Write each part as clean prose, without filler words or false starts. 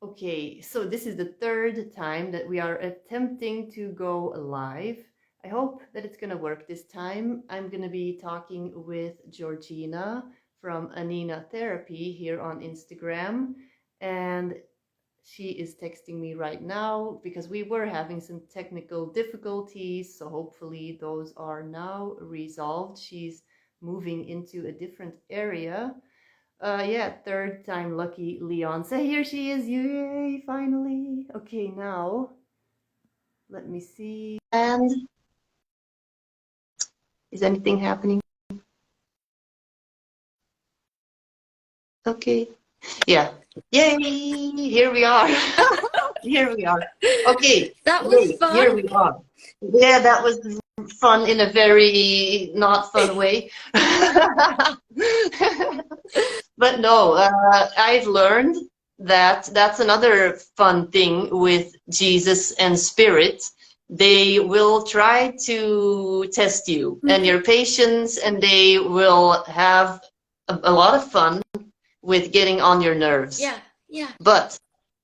Okay, so this is the third time that we are attempting to go live. I hope that it's going to work this time. I'm going to be talking with Georgina from Anina Therapy here on Instagram. And she is texting me right now because we were having some technical difficulties. So hopefully those are now resolved. She's moving into a different area. Yeah, third time lucky Leon. So here she is. Yay, finally. Okay, now let me see. And is anything happening? Okay. Yeah. Yay, here we are. Here we are. Okay. That was Yay, fun. here we are. Yeah, that was fun in a very not fun way. But no, I've learned that that's another fun thing with Jesus and Spirit. They will try to test you and your patience, and they will have a lot of fun with getting on your nerves. Yeah, yeah. But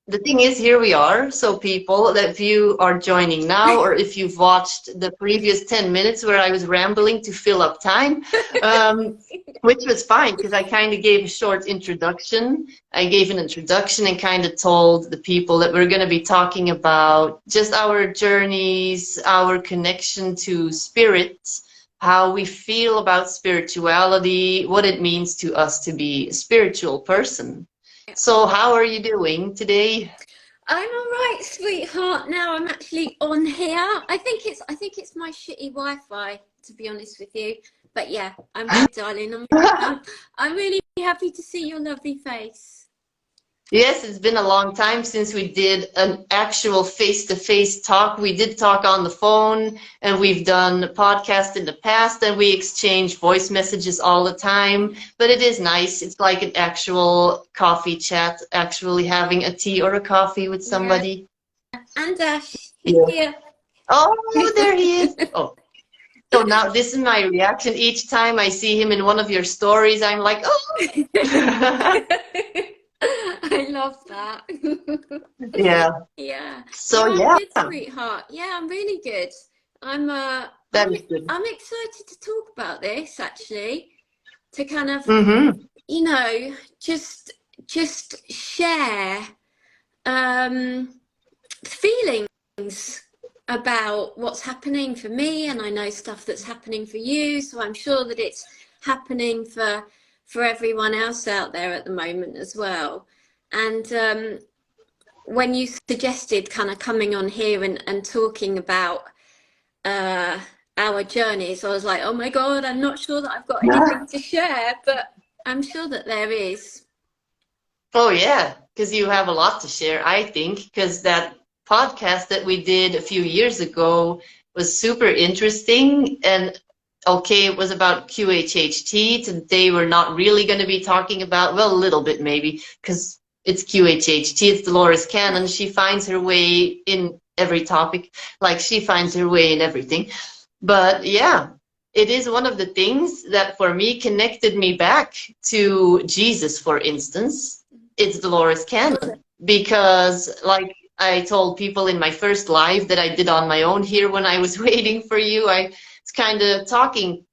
the thing is, here we are. So people, that if you are joining now, or if you've watched the previous 10 minutes where I was rambling to fill up time, which was fine because I kind of gave a short introduction. I gave an introduction and kind of told the people that we're going to be talking about just our journeys, our connection to spirit, how we feel about spirituality, what it means to us to be a spiritual person. So how are you doing today? I'm all right, sweetheart. Now I'm actually on here. I think it's my shitty Wi-Fi, to be honest with you. But yeah, I'm good, darling. I'm really happy to see your lovely face. Yes, it's been a long time since we did an actual face-to-face talk. We did talk on the phone, and we've done a podcast in the past, and we exchange voice messages all the time. But it is nice. It's like an actual coffee chat, actually having a tea or a coffee with somebody. Yeah. And Dash, he's Yeah. here. Oh, there he is. Oh. So now this is my reaction. Each time I see him in one of your stories, I'm like, oh. I love that. Yeah. Yeah. So yeah, I'm yeah, good, sweetheart. Yeah, I'm really good. I'm that is good. I'm excited to talk about this actually. To kind of, Mm-hmm. you know, just share feelings about what's happening for me, and I know stuff that's happening for you, so I'm sure that it's happening for everyone else out there at the moment as well. And when you suggested kind of coming on here and talking about our journeys, I was like, oh my God, I'm not sure that I've got anything to share, but I'm sure that there is. Oh yeah, because you have a lot to share, I think, because that podcast that we did a few years ago was super interesting. And okay, it was about QHHT. Today we're not really going to be talking about, well, a little bit maybe, because it's QHHT, it's Dolores Cannon. She finds her way in every topic, like she finds her way in everything. But yeah, it is one of the things that for me connected me back to Jesus, for instance. It's Dolores Cannon because, like I told people in my first live that I did on my own here when I was waiting for you, I was kind of talking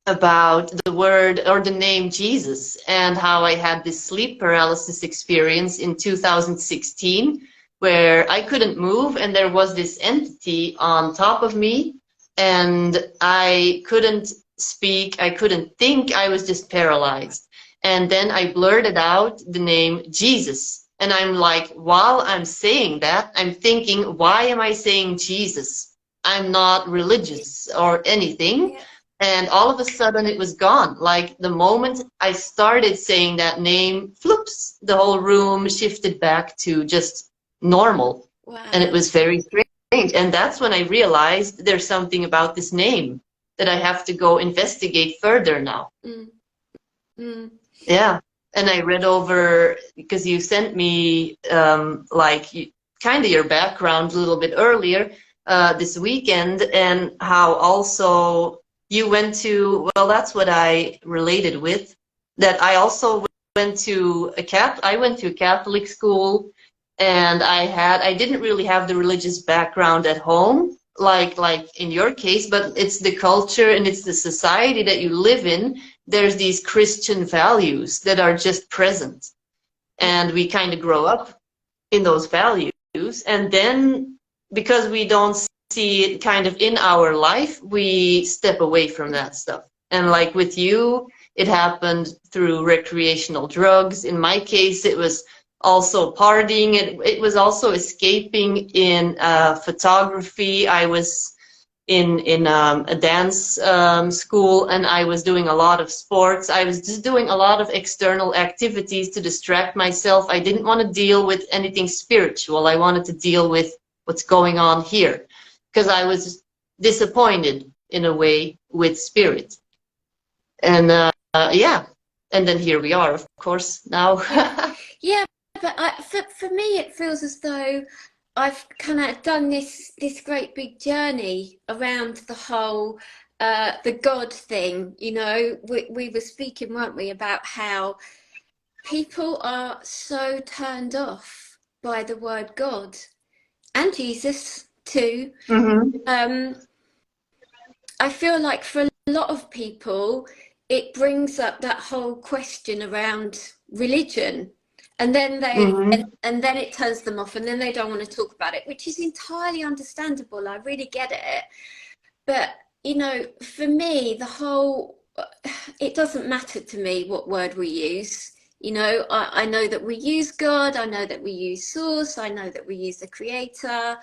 about the word or the name Jesus and how I had this sleep paralysis experience in 2016 where I couldn't move and there was this entity on top of me and I couldn't speak, I couldn't think, I was just paralyzed. And then I blurted out the name Jesus. And I'm like, while I'm saying that, I'm thinking, why am I saying Jesus? I'm not religious or anything. Yeah. And all of a sudden it was gone. Like the moment I started saying that name, floops, the whole room shifted back to just normal. Wow. And it was very strange. And that's when I realized there's something about this name that I have to go investigate further now. Mm. Mm. Yeah. And I read over, because you sent me like kind of your background a little bit earlier this weekend, and how also you went to, well, that's what I related with, that I also went to a Catholic school, And I didn't really have the religious background at home, like in your case, but it's the culture and it's the society that you live in. There's these Christian values that are just present, and we kind of grow up in those values. And then because we don't see it kind of in our life, we step away from that stuff. And like with you, it happened through recreational drugs. In my case, it was also partying. It was also escaping in photography. I was in a dance school, and I was doing a lot of sports. I was just doing a lot of external activities to distract myself. I didn't want to deal with anything spiritual. I wanted to deal with what's going on here, because I was disappointed in a way with spirit. And yeah, and then here we are, of course, now. Yeah, but for me, it feels as though I've kind of done this great big journey around the whole the God thing. You know, we were speaking, weren't we, about how people are so turned off by the word God and Jesus too. Mm-hmm. I feel like for a lot of people, it brings up that whole question around religion. And then Mm-hmm. and then it turns them off, and then they don't want to talk about it, which is entirely understandable. I really get it. But, you know, for me, it doesn't matter to me what word we use. You know, I know that we use God, I know that we use source, I know that we use the creator.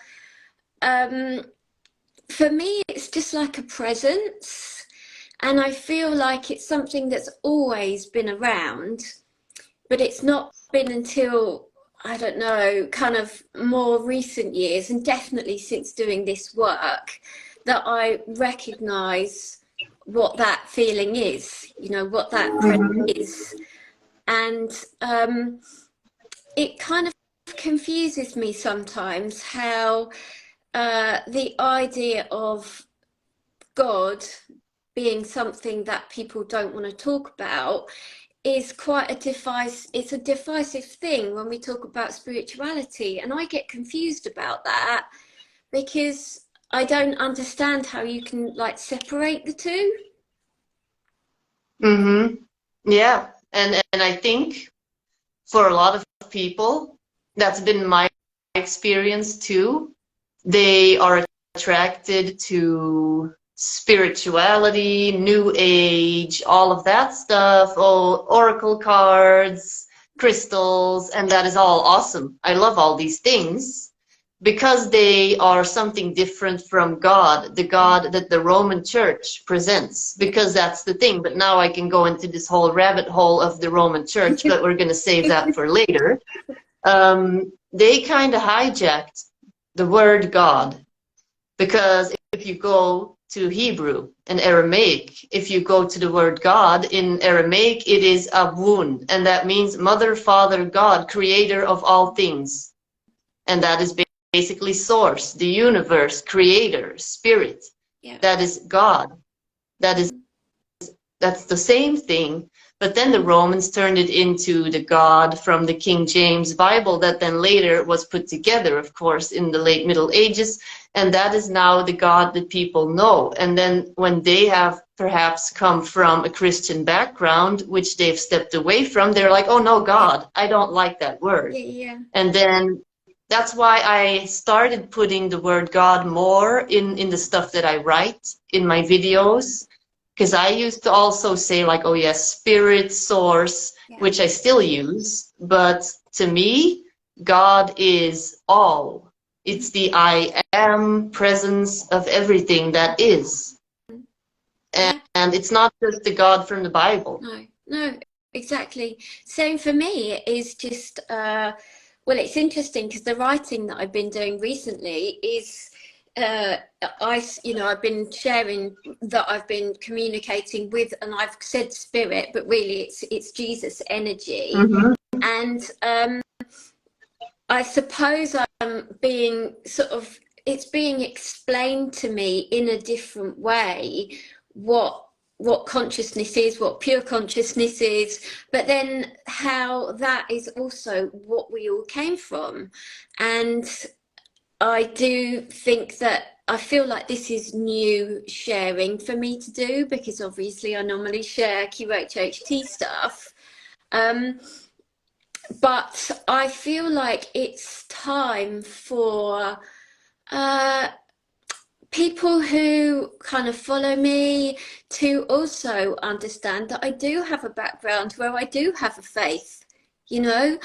For me, it's just like a presence. And I feel like it's something that's always been around, but it's not been until, I don't know, kind of more recent years, and definitely since doing this work, that I recognize what that feeling is, you know, what that presence is. And it kind of confuses me sometimes how the idea of God being something that people don't want to talk about is quite it's a divisive thing when we talk about spirituality. And I get confused about that because I don't understand how you can like separate the two. Mm-hmm. Yeah. And I think for a lot of people, that's been my experience too. They are attracted to spirituality, new age, all of that stuff, all oracle cards, crystals, and that is all awesome. I love all these things because they are something different from God, the God that the Roman Church presents, because that's the thing. But now I can go into this whole rabbit hole of the Roman Church, but we're going to save that for later. They kind of hijacked the word God, because if you go to Hebrew and Aramaic, if you go to the word God in Aramaic, it is Abun, and that means mother, father, God, creator of all things. And that is basically source, the universe, creator, spirit. Yeah. That is God. That's the same thing. But then the Romans turned it into the God from the King James Bible that then later was put together, of course, in the late Middle Ages. And that is now the God that people know. And then when they have perhaps come from a Christian background, which they've stepped away from, they're like, oh no, God, I don't like that word. Yeah. And then that's why I started putting the word God more in the stuff that I write in my videos. Because I used to also say like, oh yes, spirit, source, which I still use. But to me, God is all. It's the I am presence of everything that is. And it's not just the God from the Bible. No, exactly. Same for me. It is just, well, it's interesting because the writing that I've been doing recently is, I've been sharing that I've been communicating with, and I've said spirit, but really it's Jesus energy. And I suppose I'm being it's being explained to me in a different way what what consciousness is, what pure consciousness is, but then how that is also what we all came from. And I do think that I feel like this is new sharing for me to do, because obviously I normally share QHHT stuff. But I feel like it's time for people who kind of follow me to also understand that I do have a background where I do have a faith, you know.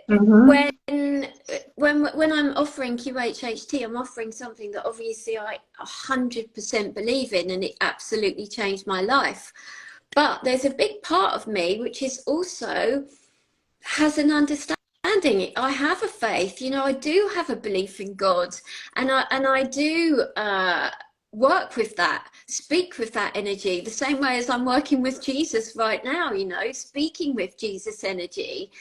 When I'm offering QHHT, I'm offering something that obviously I 100% believe in, and it absolutely changed my life. But there's a big part of me which is also has an understanding. I have a faith, you know. I do have a belief in God, and I do work with that, speak with that energy, the same way as I'm working with Jesus right now, you know, speaking with Jesus energy.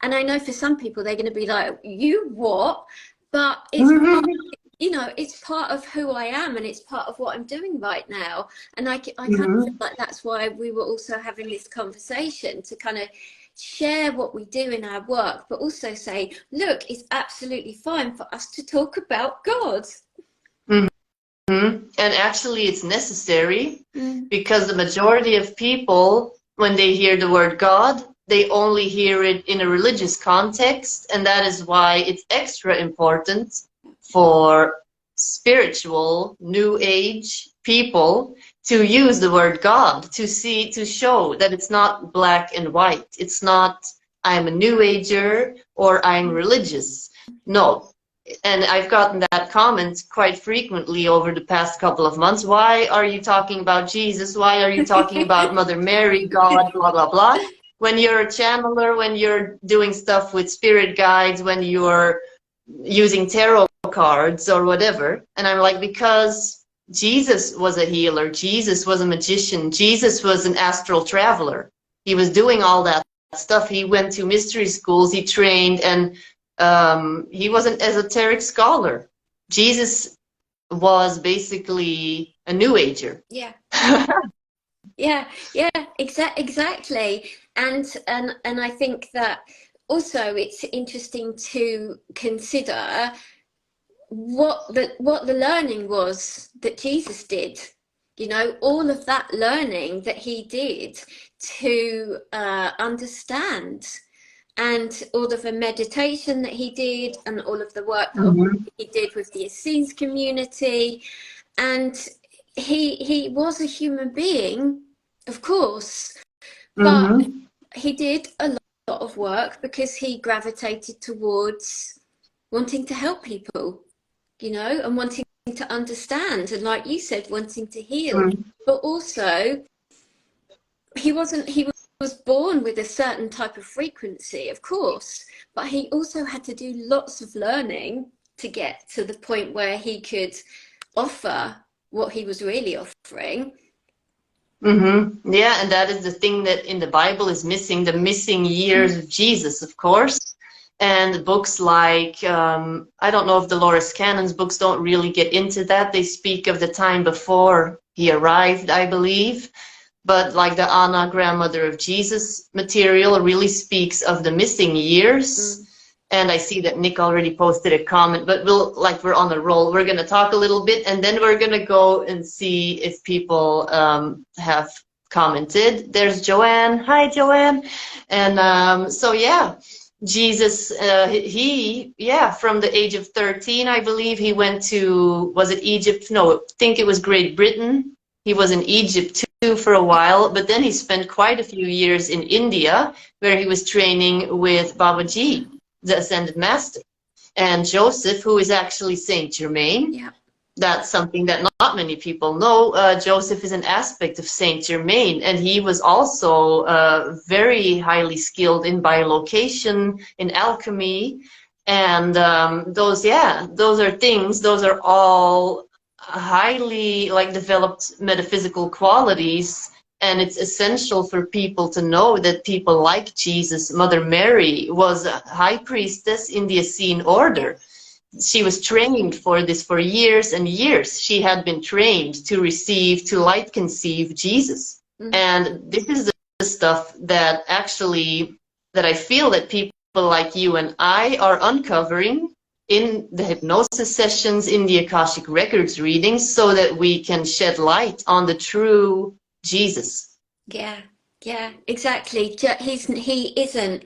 And I know for some people they're going to be like, you what? But it's part, you know, it's part of who I am, and it's part of what I'm doing right now. And I kind of feel like that's why we were also having this conversation, to kind of share what we do in our work, but also say, look, it's absolutely fine for us to talk about God. And actually it's necessary, because the majority of people, when they hear the word God, they only hear it in a religious context, and that is why it's extra important for spiritual new age people to use the word God, to show that it's not black and white. It's not I'm a new ager or I'm religious. No. And I've gotten that comment quite frequently over the past couple of months. Why are you talking about Jesus? Why are you talking about Mother Mary, God, blah, blah, blah? When you're a channeler, when you're doing stuff with spirit guides, when you're using tarot cards or whatever. And I'm like, because Jesus was a healer. Jesus was a magician. Jesus was an astral traveler. He was doing all that stuff. He went to mystery schools. He trained, and he was an esoteric scholar. Jesus was basically a new ager. Yeah. Yeah, exactly. And I think that also it's interesting to consider what the learning was that Jesus did. You know, all of that learning that he did to understand, and all of the meditation that he did, and all of the work that he did with the Essenes community. And he was a human being, of course, but he did a lot of work because he gravitated towards wanting to help people, you know, and wanting to understand, and like you said, wanting to heal. But also he was born with a certain type of frequency, of course, but he also had to do lots of learning to get to the point where he could offer what he was really offering. Yeah, and that is the thing that in the Bible is missing, the missing years of Jesus, of course. And books like, I don't know if Dolores Cannon's books don't really get into that. They speak of the time before he arrived, I believe. But like the Anna, grandmother of Jesus material, really speaks of the missing years. And I see that Nick already posted a comment, but we're on a roll. We're going to talk a little bit, and then we're going to go and see if people have commented. There's Joanne. Hi, Joanne. And so, yeah, Jesus, from the age of 13, I believe, he went to, was it Egypt? No, I think it was Great Britain. He was in Egypt too for a while, but then he spent quite a few years in India, where he was training with Babaji, the Ascended Master, and Joseph, who is actually Saint Germain. Yeah. That's something that not many people know. Joseph is an aspect of Saint Germain, and he was also very highly skilled in bilocation, in alchemy, and those are all highly developed metaphysical qualities. And it's essential for people to know that people like Jesus, Mother Mary was a high priestess in the Essene order. she was trained for this for years and years. She had been trained to receive, to light conceive Jesus. And this is the stuff that actually, that I feel that people like you and I are uncovering in the hypnosis sessions, in the Akashic Records readings, so that we can shed light on the true Jesus. Yeah, yeah, exactly. He isn't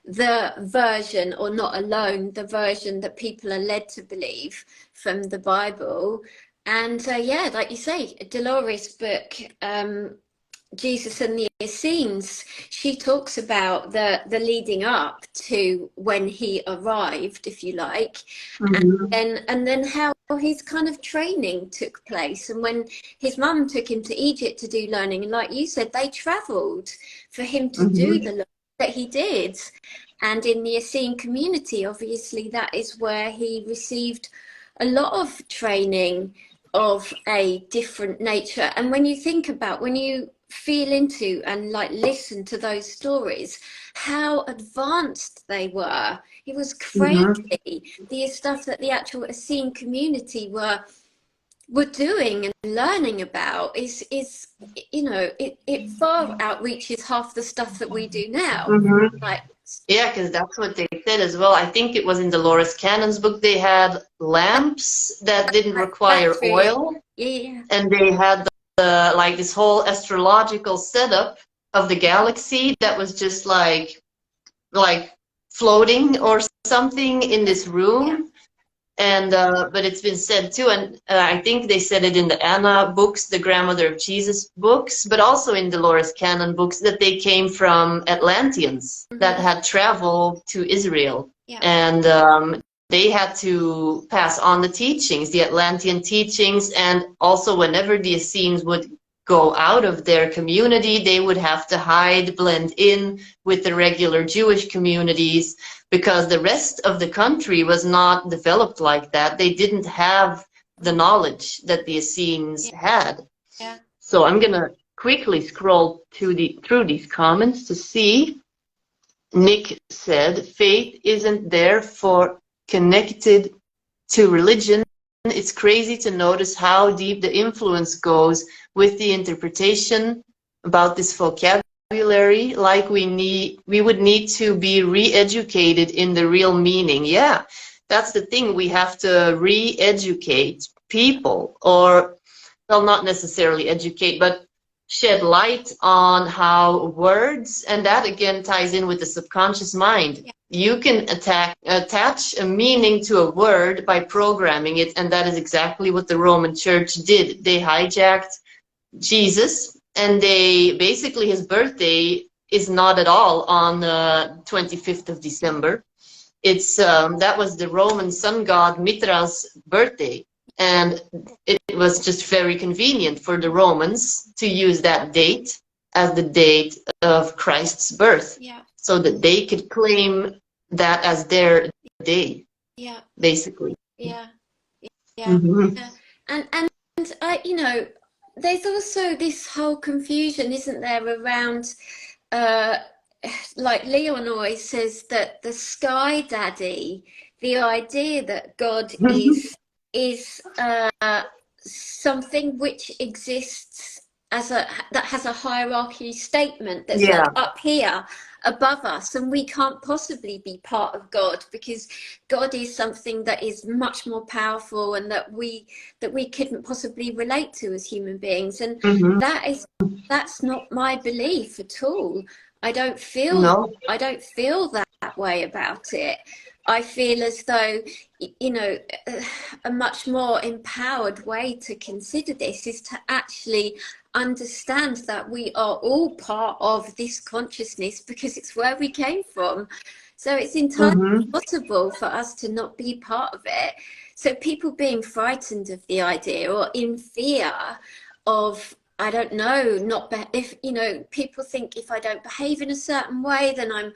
the version, or not alone the version, that people are led to believe from the Bible. And yeah, like you say, Dolores' book, Jesus and the Essenes, she talks about the leading up to when he arrived, if you like, and then how his kind of training took place, and when his mum took him to Egypt to do learning, and like you said, they travelled for him to do the learning that he did. And in the Essene community, obviously, that is where he received a lot of training of a different nature. And when you think about, when you feel into and like listen to those stories, how advanced they were, it was crazy. The stuff that the actual Essene community were doing and learning about is you know, it far outreaches half the stuff that we do now. Like, yeah, because that's what they said as well. I think it was in Dolores Cannon's book. They had lamps that didn't require oil, and they had like this whole astrological setup of the galaxy that was just like floating or something in this room. And but it's been said too, and I think they said it in the Anna books, the Grandmother of Jesus books, but also in Dolores Cannon books, that they came from Atlanteans that had traveled to Israel. And they had to pass on the teachings, the Atlantean teachings, and also whenever the Essenes would go out of their community, they would have to hide, blend in with the regular Jewish communities, because the rest of the country was not developed like that. They didn't have the knowledge that the Essenes had. So I'm gonna quickly scroll through these comments to see. Nick said, faith isn't there for connected to religion. It's crazy to notice how deep the influence goes with the interpretation about this vocabulary. Like we would need to be re-educated in the real meaning. Yeah, that's the thing. We have to re-educate people, or, well, not necessarily educate, but shed light on how words, and that again ties in with the subconscious mind. You can attach a meaning to a word by programming it, and that is exactly what the Roman Church did. They hijacked Jesus, and they basically, his birthday is not at all on the 25th of December. It's that was the Roman sun god Mithra's birthday, and it was just very convenient for the Romans to use that date as the date of Christ's birth, so that they could claim that as their day, basically. And you know, there's also this whole confusion, isn't there, around like Leon always says, that the sky daddy, the idea that God is something which exists as that has a hierarchy statement that's like up here above us, and we can't possibly be part of God, because God is something that is much more powerful, and that we couldn't possibly relate to as human beings. And that's not my belief at all. I don't feel that way about it. I feel as though, you know, a much more empowered way to consider this is to actually understand that we are all part of this consciousness, because it's where we came from. So it's entirely possible for us to not be part of it. So people being frightened of the idea, or in fear of, I don't know, if, you know, people think if I don't behave in a certain way, then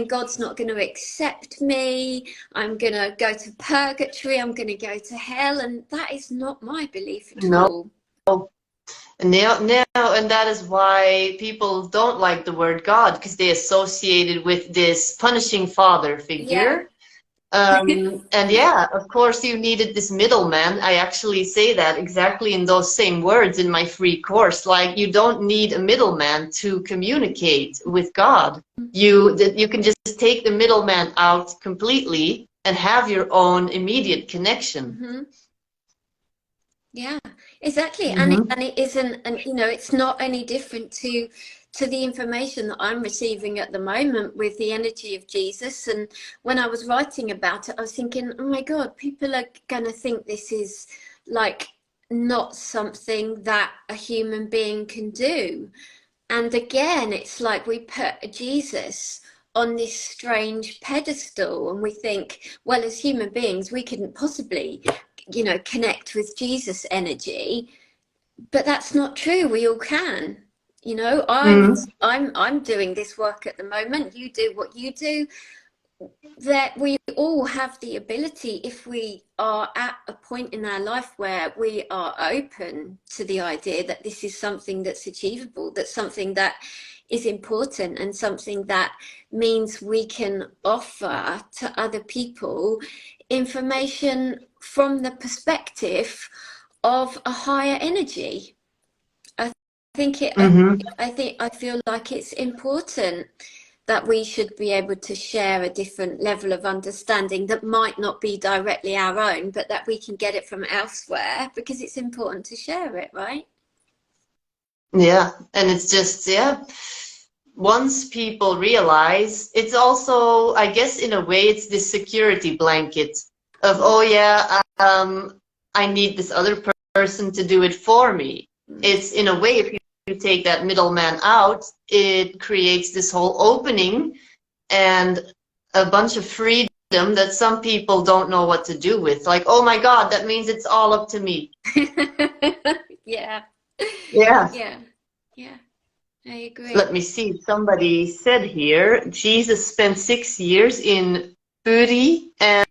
God's not going to accept me. I'm going to go to purgatory. I'm going to go to hell. And that is not my belief at all. And and that is why people don't like the word God, because they associate it with this punishing father figure. And yeah, of course, you needed this middleman. I actually say that exactly in those same words in my free course. Like, you don't need a middleman to communicate with God. You can just take the middleman out completely and have your own immediate connection. Mm-hmm. Yeah, exactly. Mm-hmm. And it isn't, and you know, it's not any different to the information that I'm receiving at the moment with the energy of Jesus. And when I was writing about it, I was thinking, oh my God, people are going to think this is like not something that a human being can do. And again, it's like we put Jesus on this strange pedestal and we think, well, as human beings, we couldn't possibly, you know, connect with Jesus energy, but that's not true. We all can. You know, I'm doing this work at the moment. You do what you do. That we all have the ability, if we are at a point in our life where we are open to the idea that this is something that's achievable, that's something that is important, and something that means we can offer to other people information from the perspective of a higher energy. I think it. I feel like it's important that we should be able to share a different level of understanding that might not be directly our own, but that we can get it from elsewhere, because it's important to share it, right? Yeah, and it's just, yeah, once people realize, it's also, I guess in a way, it's this security blanket of, oh yeah, I need this other person to do it for me. It's in a way, if you take that middleman out, it creates this whole opening and a bunch of freedom that some people don't know what to do with. Like, oh my God, that means it's all up to me. Yeah. Yeah. Yeah. Yeah. I agree. Let me see. Somebody said here, Jesus spent 6 years in Puri and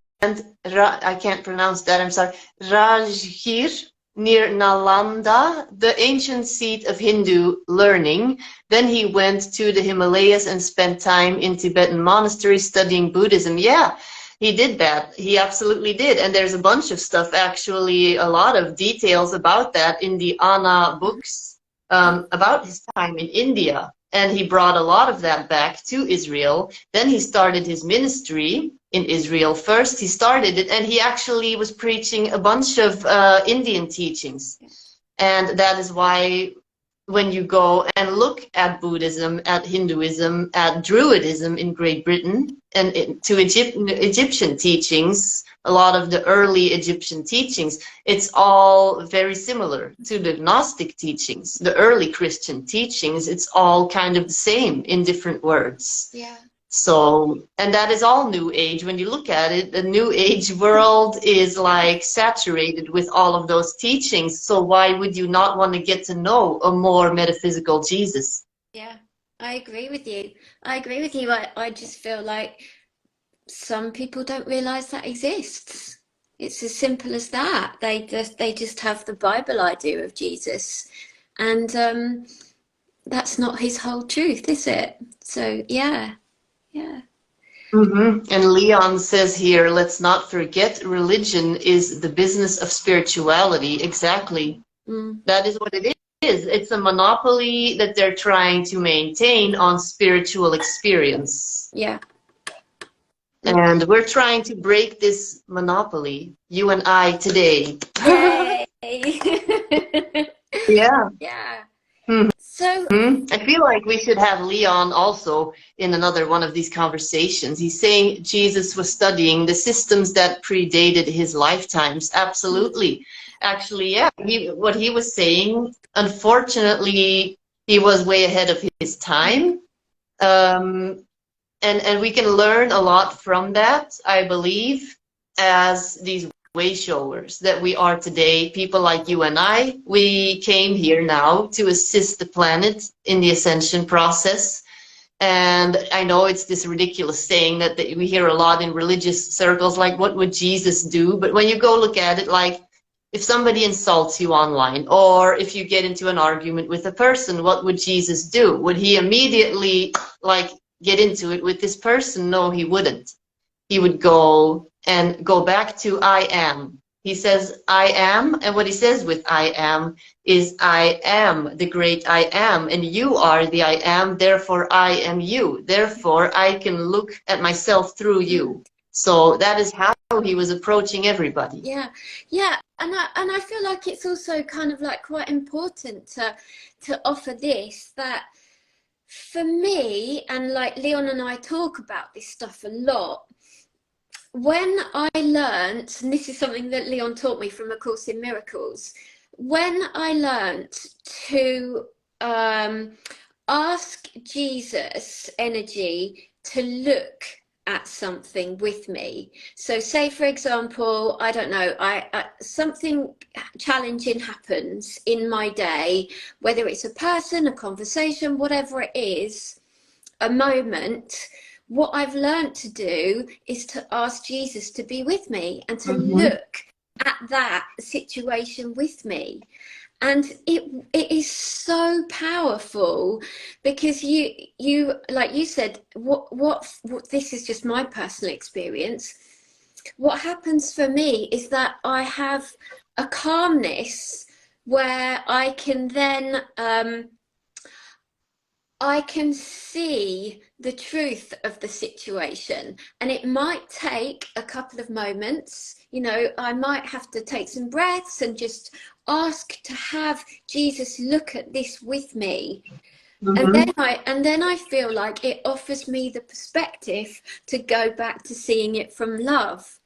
I can't pronounce that, I'm sorry, Rajgir, near Nalanda, the ancient seat of Hindu learning. Then he went to the Himalayas and spent time in Tibetan monasteries studying Buddhism. Yeah, he did that. He absolutely did. And there's a bunch of stuff, actually, a lot of details about that in the Anna books, about his time in India. And he brought a lot of that back to Israel. Then he started his ministry in Israel first. He started it, and he actually was preaching a bunch of Indian teachings. And that is why when you go and look at Buddhism, at Hinduism, at Druidism in Great Britain, and to Egyptian teachings, a lot of the early Egyptian teachings, it's all very similar to the Gnostic teachings, the early Christian teachings. It's all kind of the same in different words. Yeah. So, and that is all New Age. When you look at it, the New Age world is like saturated with all of those teachings. So why would you not want to get to know a more metaphysical Jesus? Yeah, I agree with you. I agree with you. I just feel like some people don't realize that exists. It's as simple as that. They just have the Bible idea of Jesus, and that's not his whole truth, is it? So yeah. And Leon says here, let's not forget, religion is the business of spirituality. Exactly. That is what it is. It's a monopoly that they're trying to maintain on spiritual experience. Yeah. And we're trying to break this monopoly, you and I today. Yay. Yeah. Yeah. Mm-hmm. So I feel like we should have Leon also in another one of these conversations. He's saying Jesus was studying the systems that predated his lifetimes. Absolutely. Actually, yeah, what he was saying, unfortunately, he was way ahead of his time. And we can learn a lot from that, I believe, as these way showers that we are today. People like you and I, we came here now to assist the planet in the ascension process. And I know it's this ridiculous saying that we hear a lot in religious circles, like, what would Jesus do? But when you go look at it, like, if somebody insults you online, or if you get into an argument with a person, what would Jesus do? Would he immediately, like, get into it with this person? No, he wouldn't. he would go and go back to I am. He says, I am, and what he says with I am is, I am the great I am, and you are the I am, therefore I am you. Therefore, I can look at myself through you. So that is how he was approaching everybody. Yeah, yeah, and I feel like it's also kind of like quite important to offer this, that for me, and like Leon and I talk about this stuff a lot, when I learnt, and this is something that Leon taught me from A Course in Miracles, when I learnt to ask Jesus energy to look at something with me. So say, for example, I don't know, something challenging happens in my day, whether it's a person, a conversation, whatever it is, a moment. What I've learned to do is to ask Jesus to be with me and to look at that situation with me. And it is so powerful, because you like you said, what this is just my personal experience. What happens for me is that I have a calmness where I can then I can see the truth of the situation, and it might take a couple of moments. You know, I might have to take some breaths and just ask to have Jesus look at this with me. And then I feel like it offers me the perspective to go back to seeing it from love,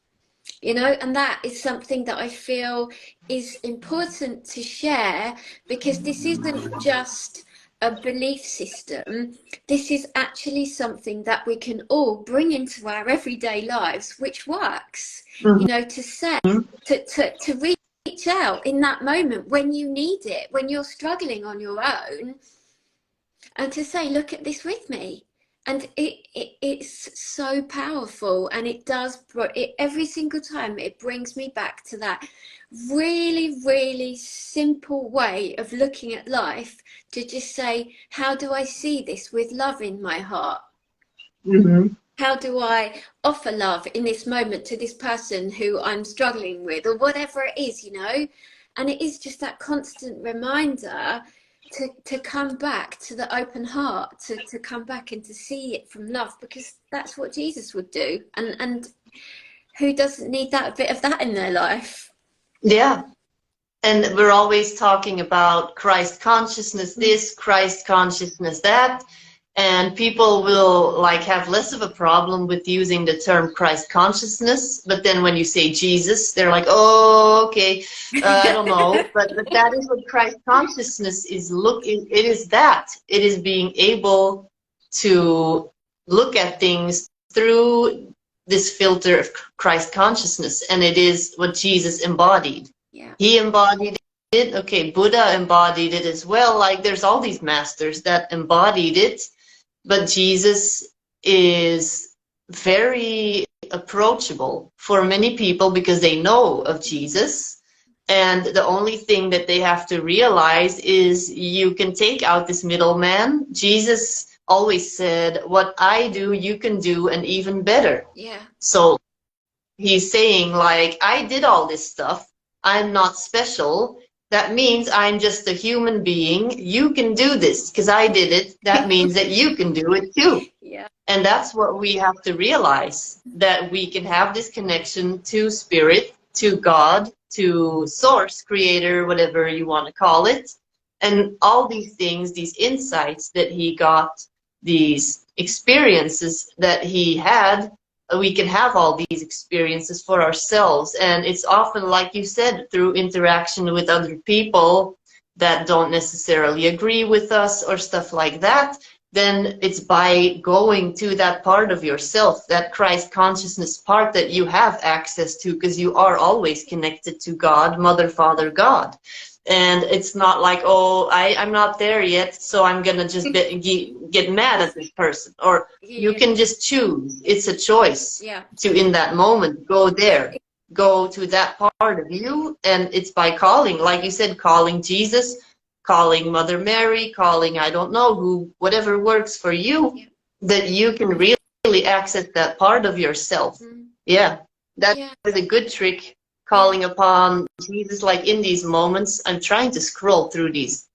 you know, and that is something that I feel is important to share, because this isn't just a belief system. This is actually something that we can all bring into our everyday lives, which works, you know, to say, to reach out in that moment when you need it, when you're struggling on your own, and to say, look at this with me. And it's so powerful, and it does, every single time it brings me back to that really, really simple way of looking at life, to just say, how do I see this with love in my heart? How do I offer love in this moment to this person who I'm struggling with, or whatever it is, you know? And it is just that constant reminder to come back to the open heart, to come back and to see it from love, because that's what Jesus would do. And who doesn't need that bit of that in their life? Yeah. And we're always talking about Christ consciousness this, Christ consciousness that. And people will like have less of a problem with using the term Christ consciousness, but then when you say Jesus, they're like, oh, okay, I don't know. But that is what Christ consciousness is. It is that. It is being able to look at things through this filter of Christ consciousness, and it is what Jesus embodied. Yeah. He embodied it. Okay, Buddha embodied it as well. Like there's all these masters that embodied it. But Jesus is very approachable for many people because they know of Jesus. And the only thing that they have to realize is you can take out this middleman. Jesus always said, what I do, you can do, and even better. Yeah. So he's saying, like, I did all this stuff. I'm not special. That means I'm just a human being. You can do this because I did it. That means that you can do it too. Yeah. And that's what we have to realize, that we can have this connection to spirit, to God, to source, creator, whatever you want to call it. And all these things, these insights that he got, these experiences that he had, we can have all these experiences for ourselves. And it's often, like you said, through interaction with other people that don't necessarily agree with us or stuff like that. Then it's by going to that part of yourself, that Christ consciousness part that you have access to, because you are always connected to God, Mother, Father, God. And it's not like, oh, I'm not there yet, so I'm going to just get mad at this person. Or you can just choose. It's a choice to, in that moment, go there. Go to that part of you. And it's by calling, like you said, calling Jesus, calling Mother Mary, calling, I don't know, who, whatever works for you, that you can really really access that part of yourself. Yeah, that is a good trick, calling upon Jesus. Like in these moments, I'm trying to scroll through these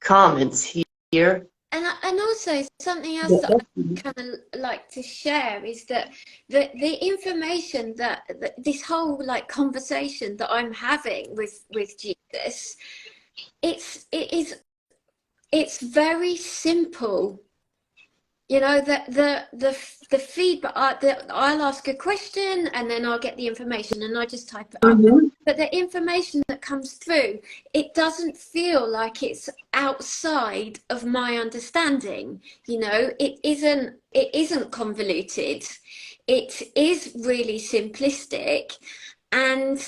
comments here. And also something else that I kind of like to share is that the information that this whole like conversation that I'm having with Jesus, it's very simple. You know, the feedback, I'll ask a question and then I'll get the information and I just type it up. But the information that comes through, it doesn't feel like it's outside of my understanding. You know, it isn't convoluted. It is really simplistic, and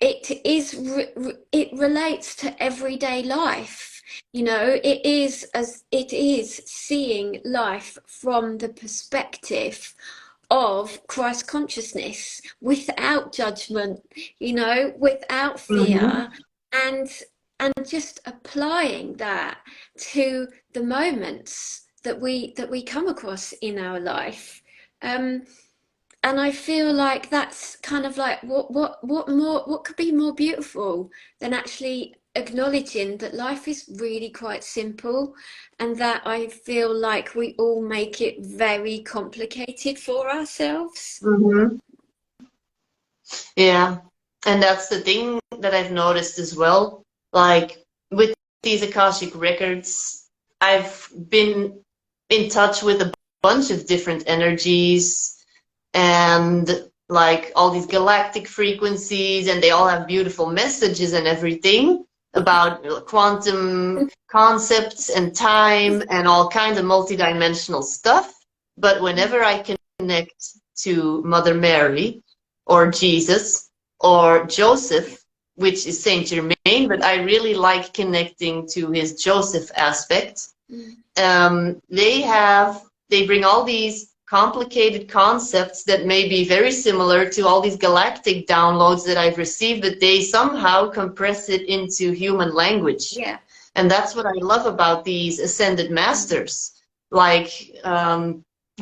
it relates to everyday life. You know, it is seeing life from the perspective of Christ consciousness, without judgment, you know, without fear, and just applying that to the moments that we come across in our life. And I feel like that's kind of like what could be more beautiful than actually acknowledging that life is really quite simple, and that I feel like we all make it very complicated for ourselves. Yeah, and that's the thing that I've noticed as well. Like with these Akashic records, I've been in touch with a bunch of different energies and like all these galactic frequencies, and they all have beautiful messages and everything about quantum concepts and time and all kinds of multidimensional stuff. But whenever I connect to Mother Mary or Jesus or Joseph, which is Saint Germain, but I really like connecting to his Joseph aspect. They bring all these complicated concepts that may be very similar to all these galactic downloads that I've received, but they somehow compress it into human language. Yeah. And that's what I love about these ascended masters. Like,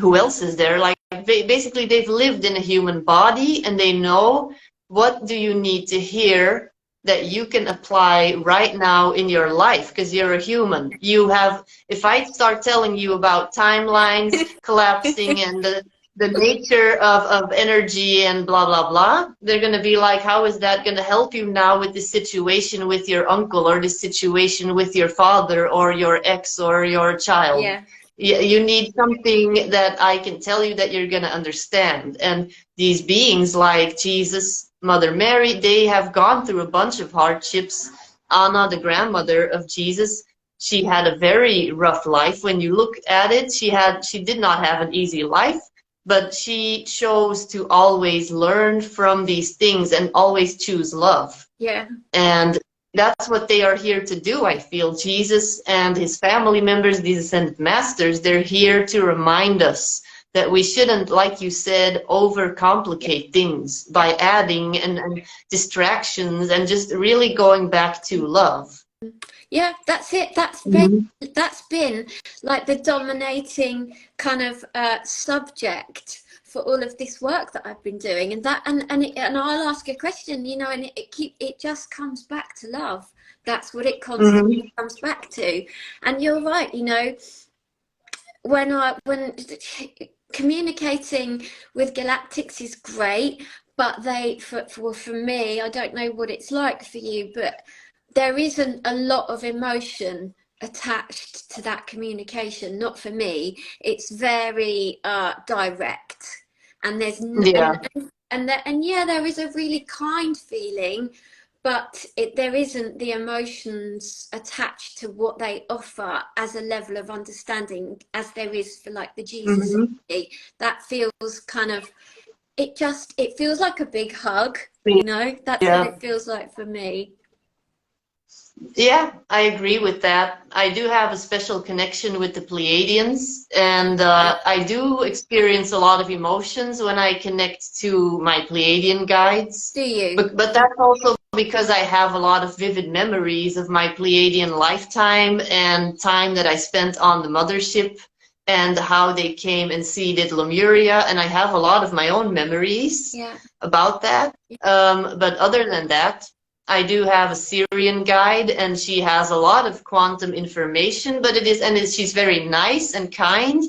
who else is there? Like, basically, they've lived in a human body, and they know what do you need to hear that you can apply right now in your life, because you're a human. You have, if I start telling you about timelines collapsing and the nature of energy and blah, blah, blah, they're going to be like, how is that going to help you now with the situation with your uncle, or the situation with your father or your ex or your child? Yeah. You need something that I can tell you that you're going to understand. And these beings like Jesus, Mother Mary, they have gone through a bunch of hardships. Anna, the grandmother of Jesus, she had a very rough life. When you look at it, she did not have an easy life, but she chose to always learn from these things and always choose love. Yeah. And that's what they are here to do, I feel. Jesus and his family members, these ascended masters, they're here to remind us that we shouldn't, like you said, overcomplicate things by adding and distractions, and just really going back to love. Yeah, that's it. That's been like the dominating kind of subject for all of this work that I've been doing, and I'll ask a question, you know, and it just comes back to love. That's what it constantly comes back to. And you're right, you know, when communicating with galactics is great, but for me, I don't know what it's like for you, but there isn't a lot of emotion attached to that communication. Not for me. It's very direct, and there's there is a really kind feeling, but there isn't the emotions attached to what they offer as a level of understanding as there is for like the Jesus energy. That feels kind of, it feels like a big hug, you know. That's what it feels like for me. Yeah, I agree with that. I do have a special connection with the Pleiadians, and I do experience a lot of emotions when I connect to my Pleiadian guides. Do you? But that's also because I have a lot of vivid memories of my Pleiadian lifetime and time that I spent on the mothership and how they came and seeded Lemuria. And I have a lot of my own memories about that. But other than that, I do have a Syrian guide, and she has a lot of quantum information, but she's very nice and kind,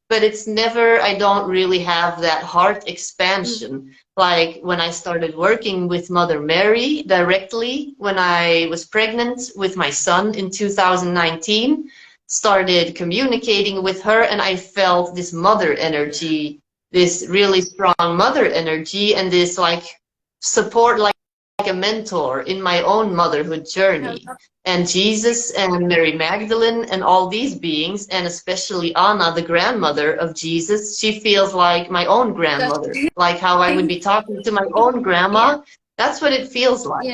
but it's never, I don't really have that heart expansion. Like when I started working with Mother Mary directly, when I was pregnant with my son in 2019, started communicating with her, and I felt this mother energy, this really strong mother energy, and this like support, like a mentor in my own motherhood journey. And Jesus and Mary Magdalene and all these beings, and especially Anna, the grandmother of Jesus, she feels like my own grandmother, like how I would be talking to my own grandma. That's what it feels like.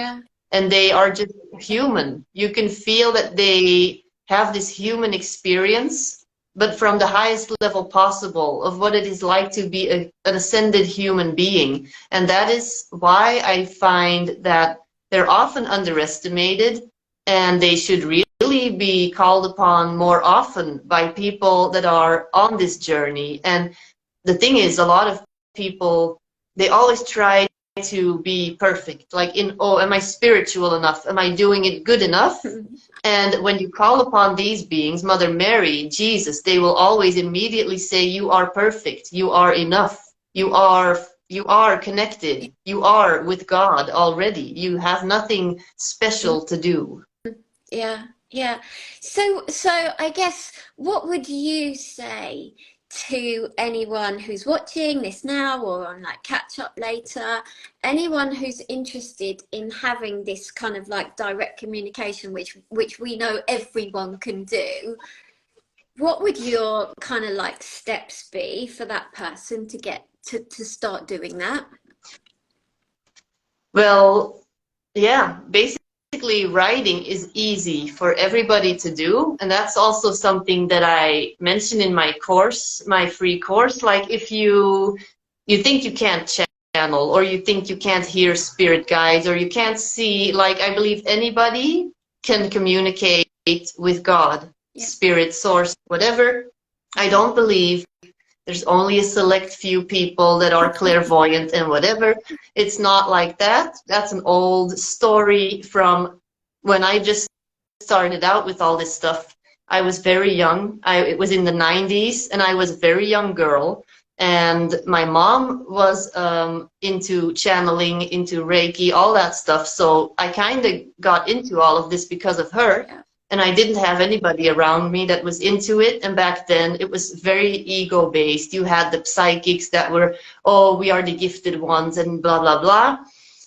And they are just human. You can feel that they have this human experience, but from the highest level possible of what it is like to be an ascended human being. And that is why I find that they're often underestimated, and they should really be called upon more often by people that are on this journey. And the thing is, a lot of people, they always try to be perfect, like oh, am I spiritual enough? Am I doing it good enough? And when you call upon these beings, Mother Mary, Jesus, they will always immediately say, you are perfect, you are enough, you are connected, you are with God already, you have nothing special to do. So I guess, what would you say to anyone who's watching this now, or on like catch up later, anyone who's interested in having this kind of like direct communication, which we know everyone can do? What would your kind of like steps be for that person to get to start doing that? Well, yeah, basically writing is easy for everybody to do, and that's also something that I mentioned in my course, my free course. Like if you think you can't channel, or you think you can't hear spirit guides, or you can't see, like I believe anybody can communicate with God, spirit, source, whatever. I don't believe there's only a select few people that are clairvoyant and whatever. It's not like that. That's an old story from when I just started out with all this stuff. I was very young. It was in the 90s, and I was a very young girl. And my mom was into channeling, into Reiki, all that stuff. So I kind of got into all of this because of her. And I didn't have anybody around me that was into it. And back then it was very ego-based. You had the psychics that were, oh, we are the gifted ones and blah, blah, blah.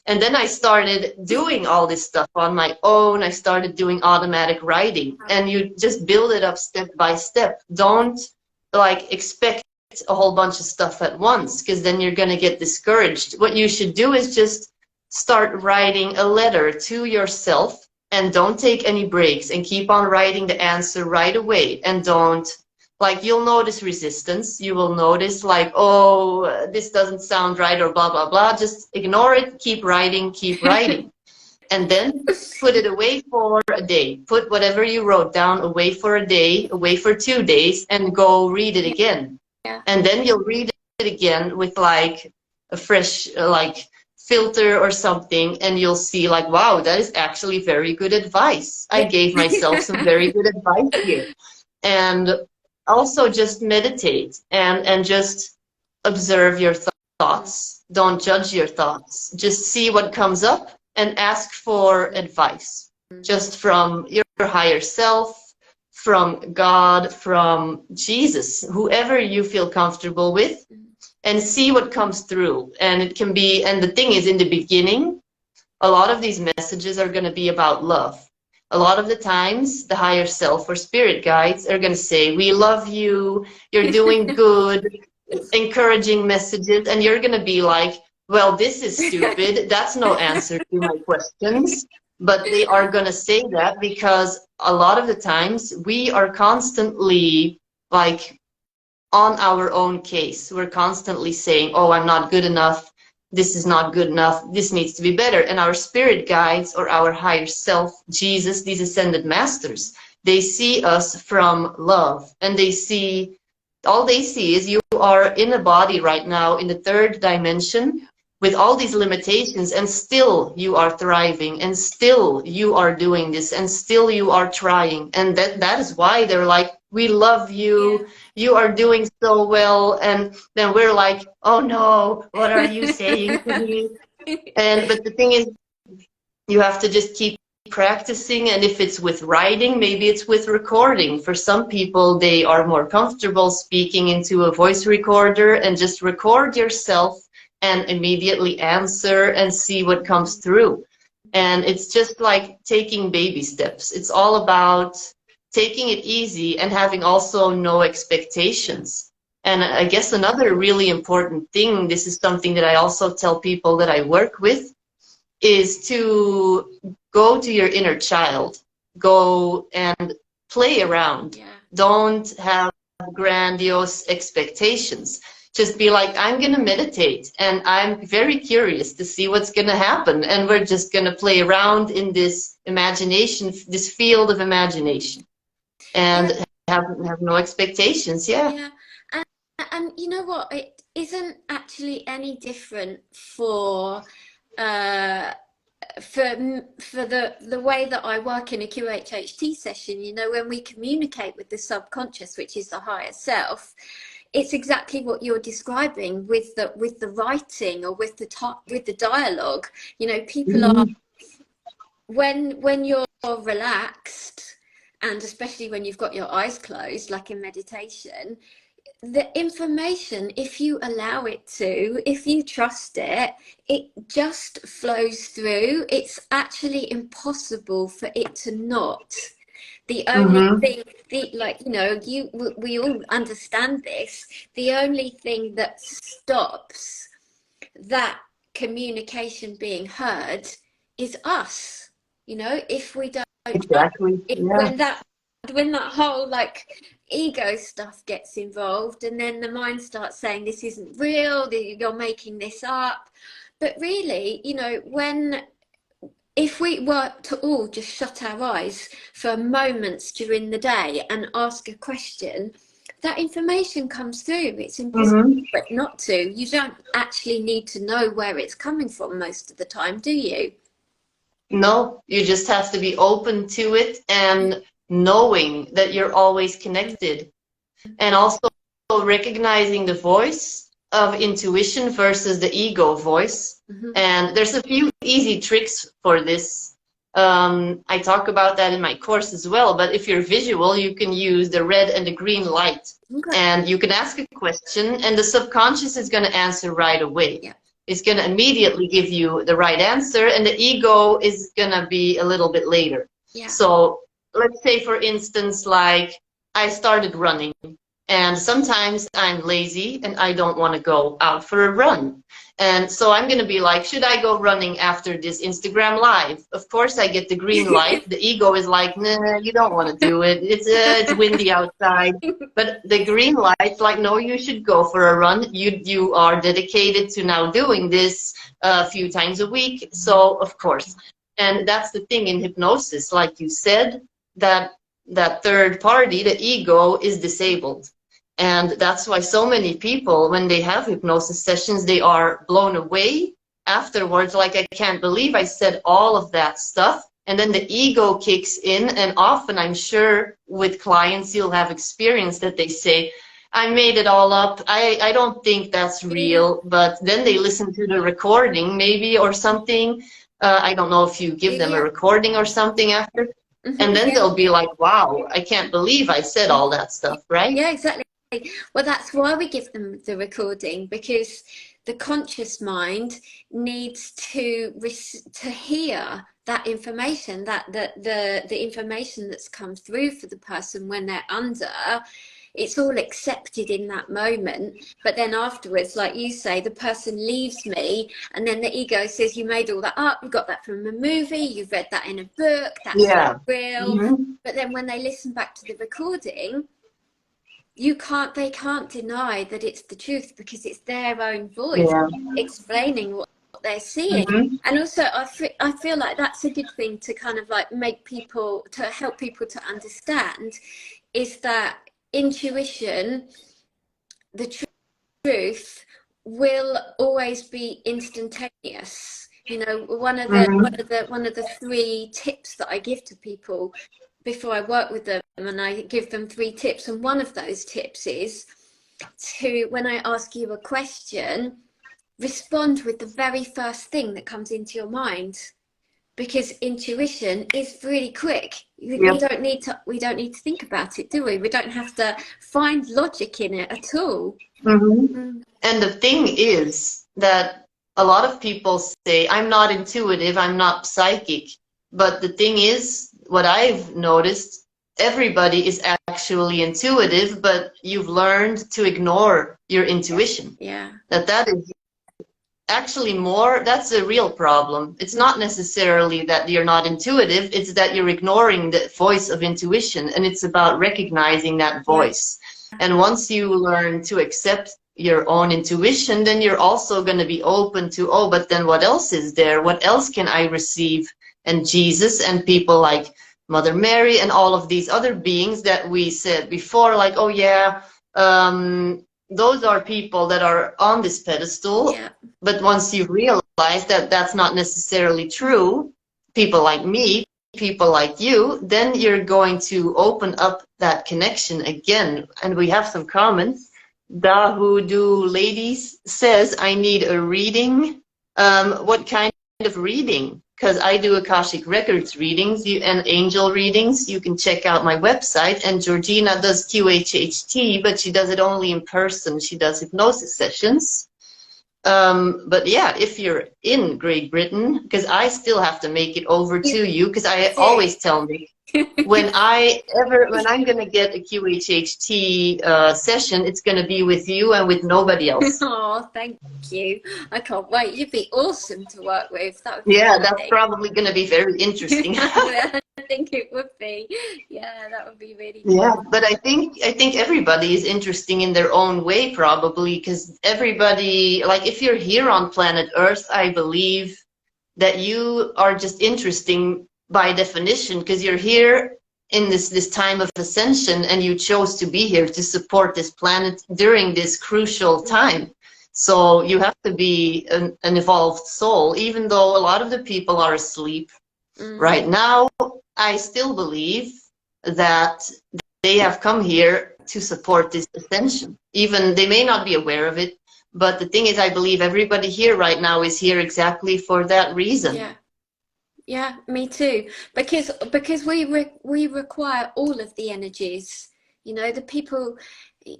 And then I started doing all this stuff on my own. I started doing automatic writing. And you just build it up step by step. Don't like expect a whole bunch of stuff at once, because then you're going to get discouraged. What you should do is just start writing a letter to yourself. And don't take any breaks, and keep on writing the answer right away. And don't, like, you'll notice resistance. You will notice like, oh, this doesn't sound right, or blah, blah, blah. Just ignore it. Keep writing, keep writing. And then put it away for a day. Put whatever you wrote down away for a day, away for 2 days, and go read it again. And then you'll read it again with like a fresh, like, filter or something, and you'll see like, wow, that is actually very good advice. I gave myself some very good advice here. And also just meditate and just observe your thoughts. Don't judge your thoughts. Just see what comes up and ask for advice, just from your higher self, from God, from Jesus, whoever you feel comfortable with. And see what comes through. And it can be, and the thing is, in the beginning, a lot of these messages are going to be about love. A lot of the times, the higher self or spirit guides are going to say, we love you, you're doing good, encouraging messages. And you're going to be like, well, this is stupid. That's no answer to my questions. But they are going to say that because a lot of the times we are constantly like, on our own case. We're constantly saying, oh, I'm not good enough. This is not good enough. This needs to be better. And our spirit guides, or our higher self, Jesus, these ascended masters, they see us from love, and they see All they see is you are in a body right now in the third dimension with all these limitations, and still you are thriving, and still you are doing this, and still you are trying. And that is why they're like, we love you, you are doing so well. And then we're like, oh no, what are you saying to me? But the thing is, you have to just keep practicing, and if it's with writing, maybe it's with recording. For some people, they are more comfortable speaking into a voice recorder and just record yourself and immediately answer and see what comes through. And it's just like taking baby steps. It's all about taking it easy and having also no expectations. And I guess another really important thing, this is something that I also tell people that I work with, is to go to your inner child, go and play around. Yeah. Don't have grandiose expectations. Just be like, I'm going to meditate and I'm very curious to see what's going to happen. And we're just going to play around in this imagination, this field of imagination, and have no expectations. Yeah. And you know what? It isn't actually any different for the way that I work in a QHHT session. You know, when we communicate with the subconscious, which is the higher self, it's exactly what you're describing with the writing or with the dialogue. You know, people are, when you're relaxed, and especially when you've got your eyes closed, like in meditation, the information, if you allow it to, if you trust it, it just flows through. It's actually impossible for it to not. The only thing, like, you know, we all understand this. The only thing that stops that communication being heard is us. You know, if we don't, Exactly. when that whole like ego stuff gets involved, and then the mind starts saying this isn't real, you're making this up. But really, you know, if we were to all just shut our eyes for moments during the day and ask a question, that information comes through. It's impossible not to. You don't actually need to know where it's coming from most of the time, do you? No, you just have to be open to it and knowing that you're always connected, and also recognizing the voice of intuition versus the ego voice. And there's a few easy tricks for this. I talk about that in my course as well, but if you're visual, you can use the red and the green light. And you can ask a question and the subconscious is going to answer right away. It's going to immediately give you the right answer, and the ego is going to be a little bit later. So let's say, for instance, like I started running, and sometimes I'm lazy and I don't want to go out for a run. And so I'm going to be like, should I go running after this Instagram live? Of course, I get the green light. The ego is like, nah, you don't want to do it. It's windy outside. But the green light's like, no, you should go for a run. You are dedicated to now doing this a few times a week. So, of course. And that's the thing in hypnosis, like you said, that third party, the ego, is disabled. And that's why so many people, when they have hypnosis sessions, they are blown away afterwards. Like, I can't believe I said all of that stuff. And then the ego kicks in. And often, I'm sure with clients, you'll have experienced that they say, I made it all up. I don't think that's real. But then they listen to the recording maybe or something. I don't know if you give them a recording or something after. And then they'll be like, wow, I can't believe I said all that stuff, right? Yeah, exactly. Well, that's why we give them the recording, because the conscious mind needs to hear that information, that the information that's come through for the person when they're under. It's all accepted in that moment, but then afterwards, like you say, the person leaves me, and then the ego says, you made all that up, you got that from a movie, you've read that in a book, that's not real. But then when they listen back to the recording, they can't deny that it's the truth, because it's their own voice explaining what they're seeing. And also I feel like that's a good thing to kind of like help people to understand, is that intuition the truth will always be instantaneous. You know, one of the 3 tips that I give to people before I work with them, and I give them 3 tips, and one of those tips is to, when I ask you a question, respond with the very first thing that comes into your mind, because intuition is really quick. We don't need to think about it, do we? We don't have to find logic in it at all. And the thing is that a lot of people say, I'm not intuitive, I'm not psychic. But the thing is, what I've noticed, everybody is actually intuitive, but you've learned to ignore your intuition. Yeah. That is actually that's a real problem. It's not necessarily that you're not intuitive, it's that you're ignoring the voice of intuition, and it's about recognizing that voice. And once you learn to accept your own intuition, then you're also going to be open to, oh, but then what else is there? What else can I receive? And Jesus and people like Mother Mary and all of these other beings that we said before, like, oh yeah, those are people that are on this pedestal. But once you realize that that's not necessarily true, people like me, people like you, then you're going to open up that connection again. And we have some comments. Da Hoodoo Ladies says, I need a reading. What kind of reading? Because I do Akashic Records readings and angel readings. You can check out my website. And Georgina does QHHT, but she does it only in person. She does hypnosis sessions. But yeah, if you're in Great Britain, because I still have to make it over to you, because I always tell me, when I'm going to get a QHHT session, it's going to be with you and with nobody else. Oh, thank you. I can't wait. You'd be awesome to work with. That would be that's probably going to be very interesting. I think it would be. Yeah, that would be really cool. Yeah, but I think everybody is interesting in their own way, probably, because everybody, like if you're here on planet Earth, I believe that you are just interesting by definition, because you're here in this time of ascension, and you chose to be here to support this planet during this crucial time. So you have to be an evolved soul, even though a lot of the people are asleep right now. I still believe that they have come here to support this ascension. Even they may not be aware of it, but the thing is, I believe everybody here right now is here exactly for that reason. Yeah, me too. Because we require all of the energies. You know, the people,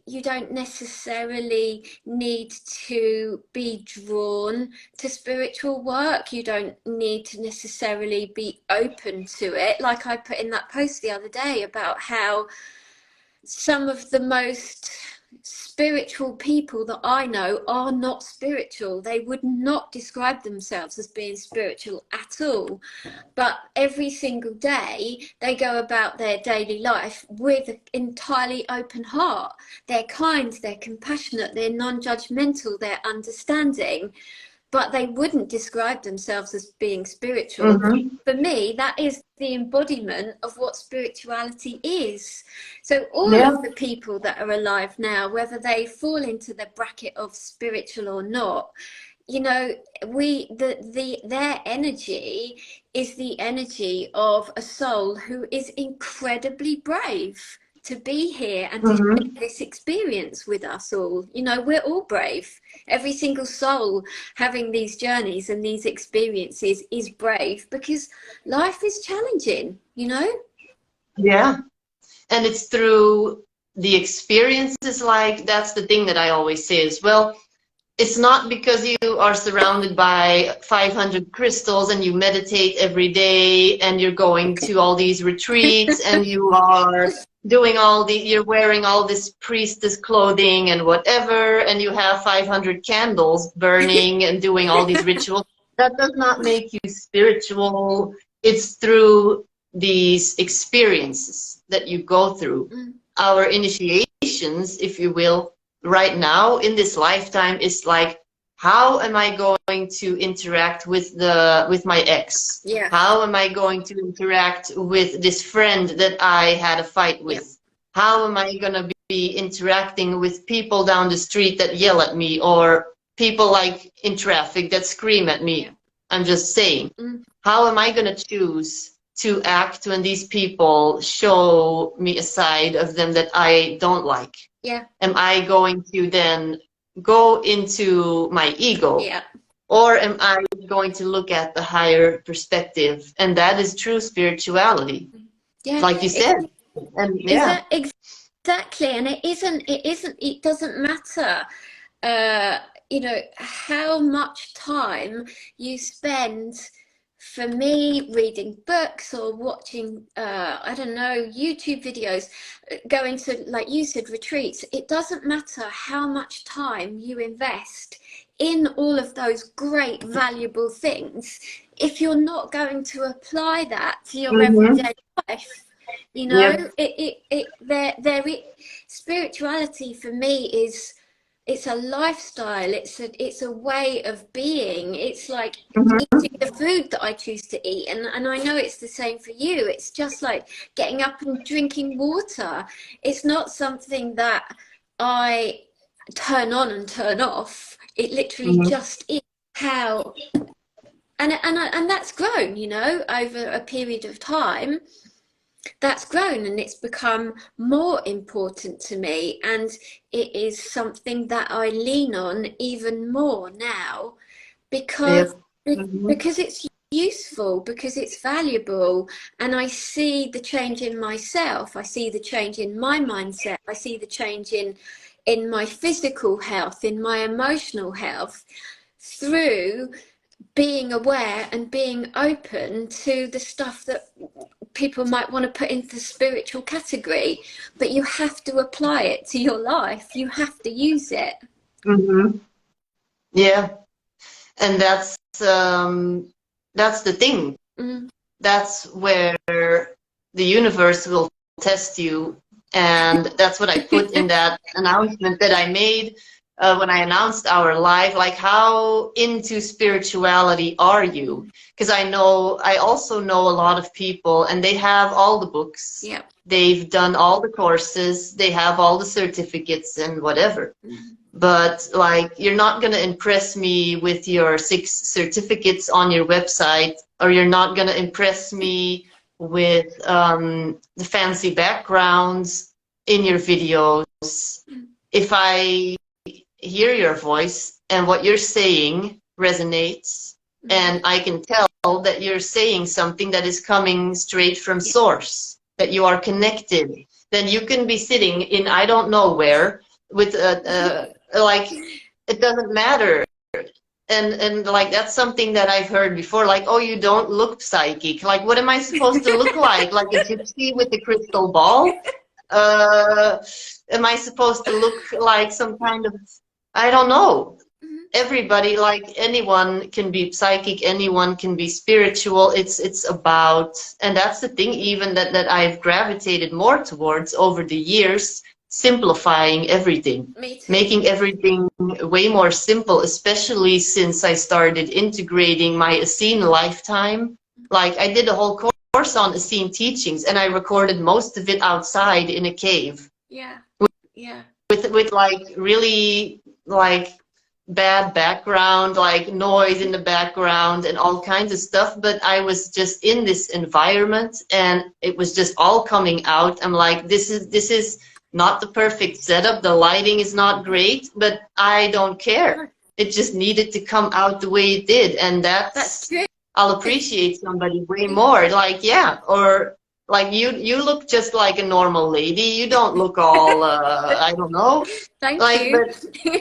you don't necessarily need to be drawn to spiritual work. You don't need to necessarily be open to it. Like I put in that post the other day about how some of the most spiritual people that I know are not spiritual. They would not describe themselves as being spiritual at all. But every single day they go about their daily life with an entirely open heart. They're kind, they're compassionate, they're non-judgmental, they're understanding. But they wouldn't describe themselves as being spiritual. For me, that is the embodiment of what spirituality is. So all of the people that are alive now, whether they fall into the bracket of spiritual or not, you know, their energy is the energy of a soul who is incredibly brave to be here and to share this experience with us all. You know, we're all brave. Every single soul having these journeys and these experiences is brave, because life is challenging, you know? Yeah. And it's through the experiences, like, that's the thing that I always say as well. It's not because you are surrounded by 500 crystals and you meditate every day and you're going to all these retreats and you are doing you're wearing all this priestess clothing and whatever, and you have 500 candles burning and doing all these rituals. That does not make you spiritual. It's through these experiences that you go through. Our initiations, if you will, right now in this lifetime is like, how am I going to interact with my ex? Yeah. How am I going to interact with this friend that I had a fight with? Yeah. How am I going to be interacting with people down the street that yell at me, or people like in traffic that scream at me. I'm just saying, how am I going to choose to act when these people show me a side of them that I don't like? Yeah. Am I going to then go into my ego? Yeah. Or am I going to look at the higher perspective? And that is true spirituality. Yeah. Like you said. And yeah. Exactly. And it doesn't matter, you know, how much time you spend, for me, reading books or watching, I don't know, YouTube videos, going to, like you said, retreats. It doesn't matter how much time you invest in all of those great, valuable things if you're not going to apply that to your everyday life. You know, spirituality for me is, it's a lifestyle. It's a way of being. It's like eating the food that I choose to eat, and I know it's the same for you. It's just like getting up and drinking water. It's not something that I turn on and turn off. It literally just is how, and that's grown, you know, over a period of time. That's grown, and it's become more important to me, and it is something that I lean on even more now, because it's useful, because it's valuable, and I see the change in myself. I see the change in my mindset. I see the change in my physical health, in my emotional health, through being aware and being open to the stuff that people might want to put into the spiritual category, but you have to apply it to your life. You have to use it. Yeah, and that's the thing. That's where the universe will test you, and that's what I put in that announcement that I made when I announced our live. Like, how into spirituality are you? Because I also know a lot of people, and they have all the books. Yep. They've done all the courses. They have all the certificates and whatever. But like, you're not going to impress me with your 6 certificates on your website, or you're not going to impress me with the fancy backgrounds in your videos. If I hear your voice and what you're saying resonates, and I can tell that you're saying something that is coming straight from source, that you are connected, then you can be sitting in I don't know where with like, it doesn't matter. And like, that's something that I've heard before, like, oh, you don't look psychic. Like, what am I supposed to look like? Like a gypsy with a crystal ball? Am I supposed to look like some kind of, I don't know. Everybody, like, anyone can be psychic, anyone can be spiritual. It's about, and that's the thing even that I've gravitated more towards over the years, simplifying everything, making everything way more simple, especially since I started integrating my Essene lifetime. Like, I did a whole course on Essene teachings, and I recorded most of it outside in a cave. With like really like bad background, like noise in the background and all kinds of stuff, but I was just in this environment and it was just all coming out. I'm like, this is not the perfect setup, the lighting is not great, but I don't care. It just needed to come out the way it did, and that's true. I'll appreciate somebody way more. Like, yeah, or like, you look just like a normal lady. You don't look all I don't know. Thank like you.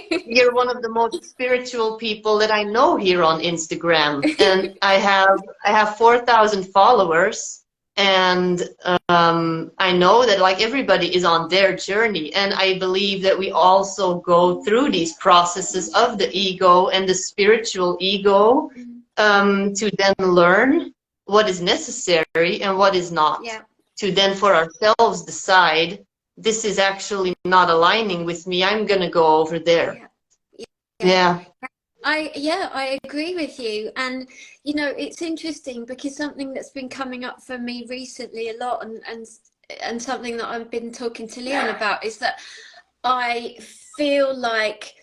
But you're one of the most spiritual people that I know here on Instagram, and I have 4,000 followers. And I know that, like, everybody is on their journey, and I believe that we also go through these processes of the ego and the spiritual ego to then learn what is necessary and what is not, to then for ourselves decide, this is actually not aligning with me, I'm gonna go over there. I agree with you. And you know, it's interesting because something that's been coming up for me recently a lot, and and something that I've been talking to Leon about, is that I feel like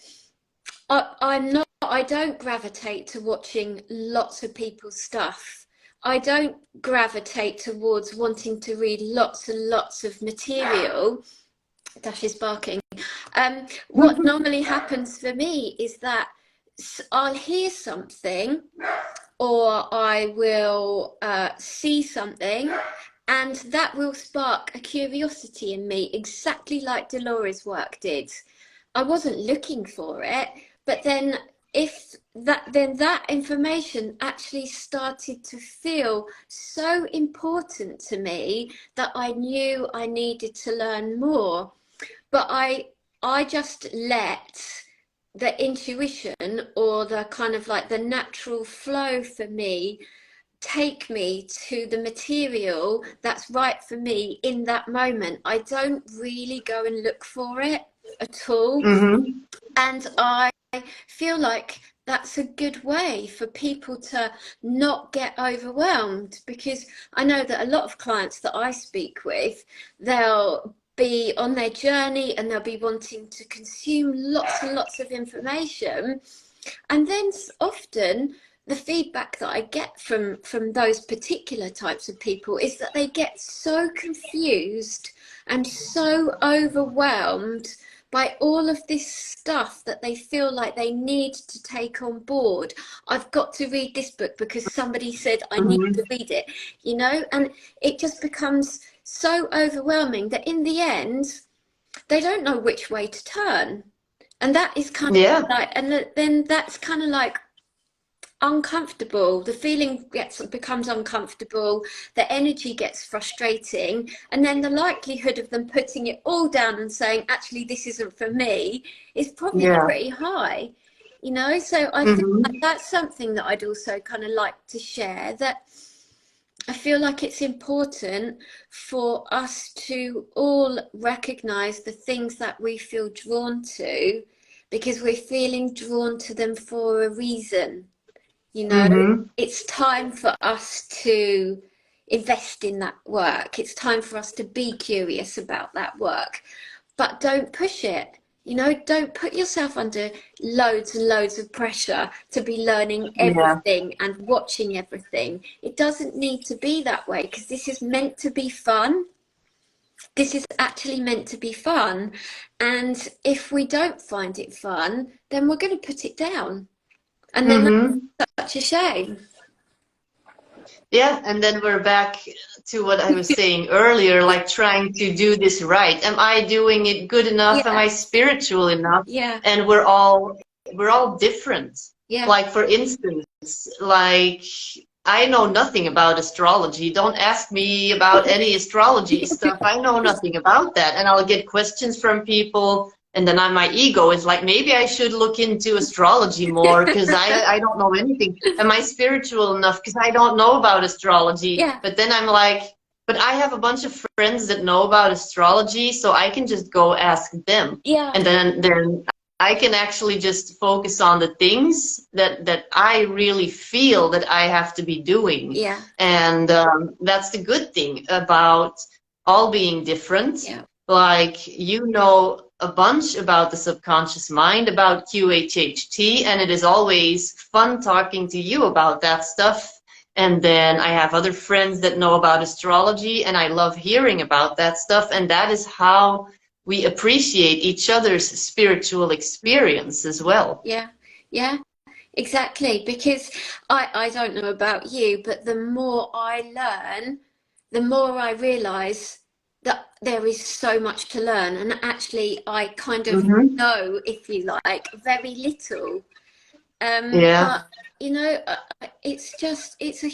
I don't gravitate to watching lots of people's stuff. I don't gravitate towards wanting to read lots and lots of material. Dash is barking. What normally happens for me is that I'll hear something, or I will see something, and that will spark a curiosity in me, exactly like Dolores' work did. I wasn't looking for it, but then that information actually started to feel so important to me that I knew I needed to learn more. But I just let the intuition, or the kind of like the natural flow for me, take me to the material that's right for me in that moment. I don't really go and look for it at all. Mm-hmm. And I feel like that's a good way for people to not get overwhelmed, because I know that a lot of clients that I speak with, they'll be on their journey and they'll be wanting to consume lots and lots of information, and then often the feedback that I get from those particular types of people is that they get so confused and so overwhelmed by all of this stuff that they feel like they need to take on board. I've got to read this book because somebody said I need to read it, you know, and it just becomes so overwhelming that in the end they don't know which way to turn. And that is kind of like, and then that's kind of like uncomfortable. The feeling becomes uncomfortable, the energy gets frustrating, and then the likelihood of them putting it all down and saying, actually this isn't for me, is probably pretty high, you know. So I think that's something that I'd also kind of like to share, that I feel like it's important for us to all recognize the things that we feel drawn to, because we're feeling drawn to them for a reason. You know, it's time for us to invest in that work. It's time for us to be curious about that work, but don't push it. You know, don't put yourself under loads and loads of pressure to be learning everything and watching everything. It doesn't need to be that way, because this is meant to be fun. This is actually meant to be fun. And if we don't find it fun, then we're going to put it down. And then that's such a shame. Yeah, and then we're back to what I was saying earlier, like trying to do this right. Am I doing it good enough? Am I spiritual enough? Yeah. And we're all different. Yeah. Like, for instance, like, I know nothing about astrology. Don't ask me about any astrology stuff. I know nothing about that. And I'll get questions from people. And then my ego is like, maybe I should look into astrology more, because I don't know anything. Am I spiritual enough? Because I don't know about astrology. Yeah. But then I'm like, but I have a bunch of friends that know about astrology, so I can just go ask them. Yeah. And then I can actually just focus on the things that I really feel that I have to be doing. Yeah. And that's the good thing about all being different. Yeah. Like, you know a bunch about the subconscious mind, about QHHT, and it is always fun talking to you about that stuff. And then I have other friends that know about astrology, and I love hearing about that stuff. And that is how we appreciate each other's spiritual experience as well. Yeah, yeah, exactly. Because I don't know about you, but the more I learn, the more I realize that there is so much to learn. And actually, I kind of know, if you like, very little. But, you know, it's a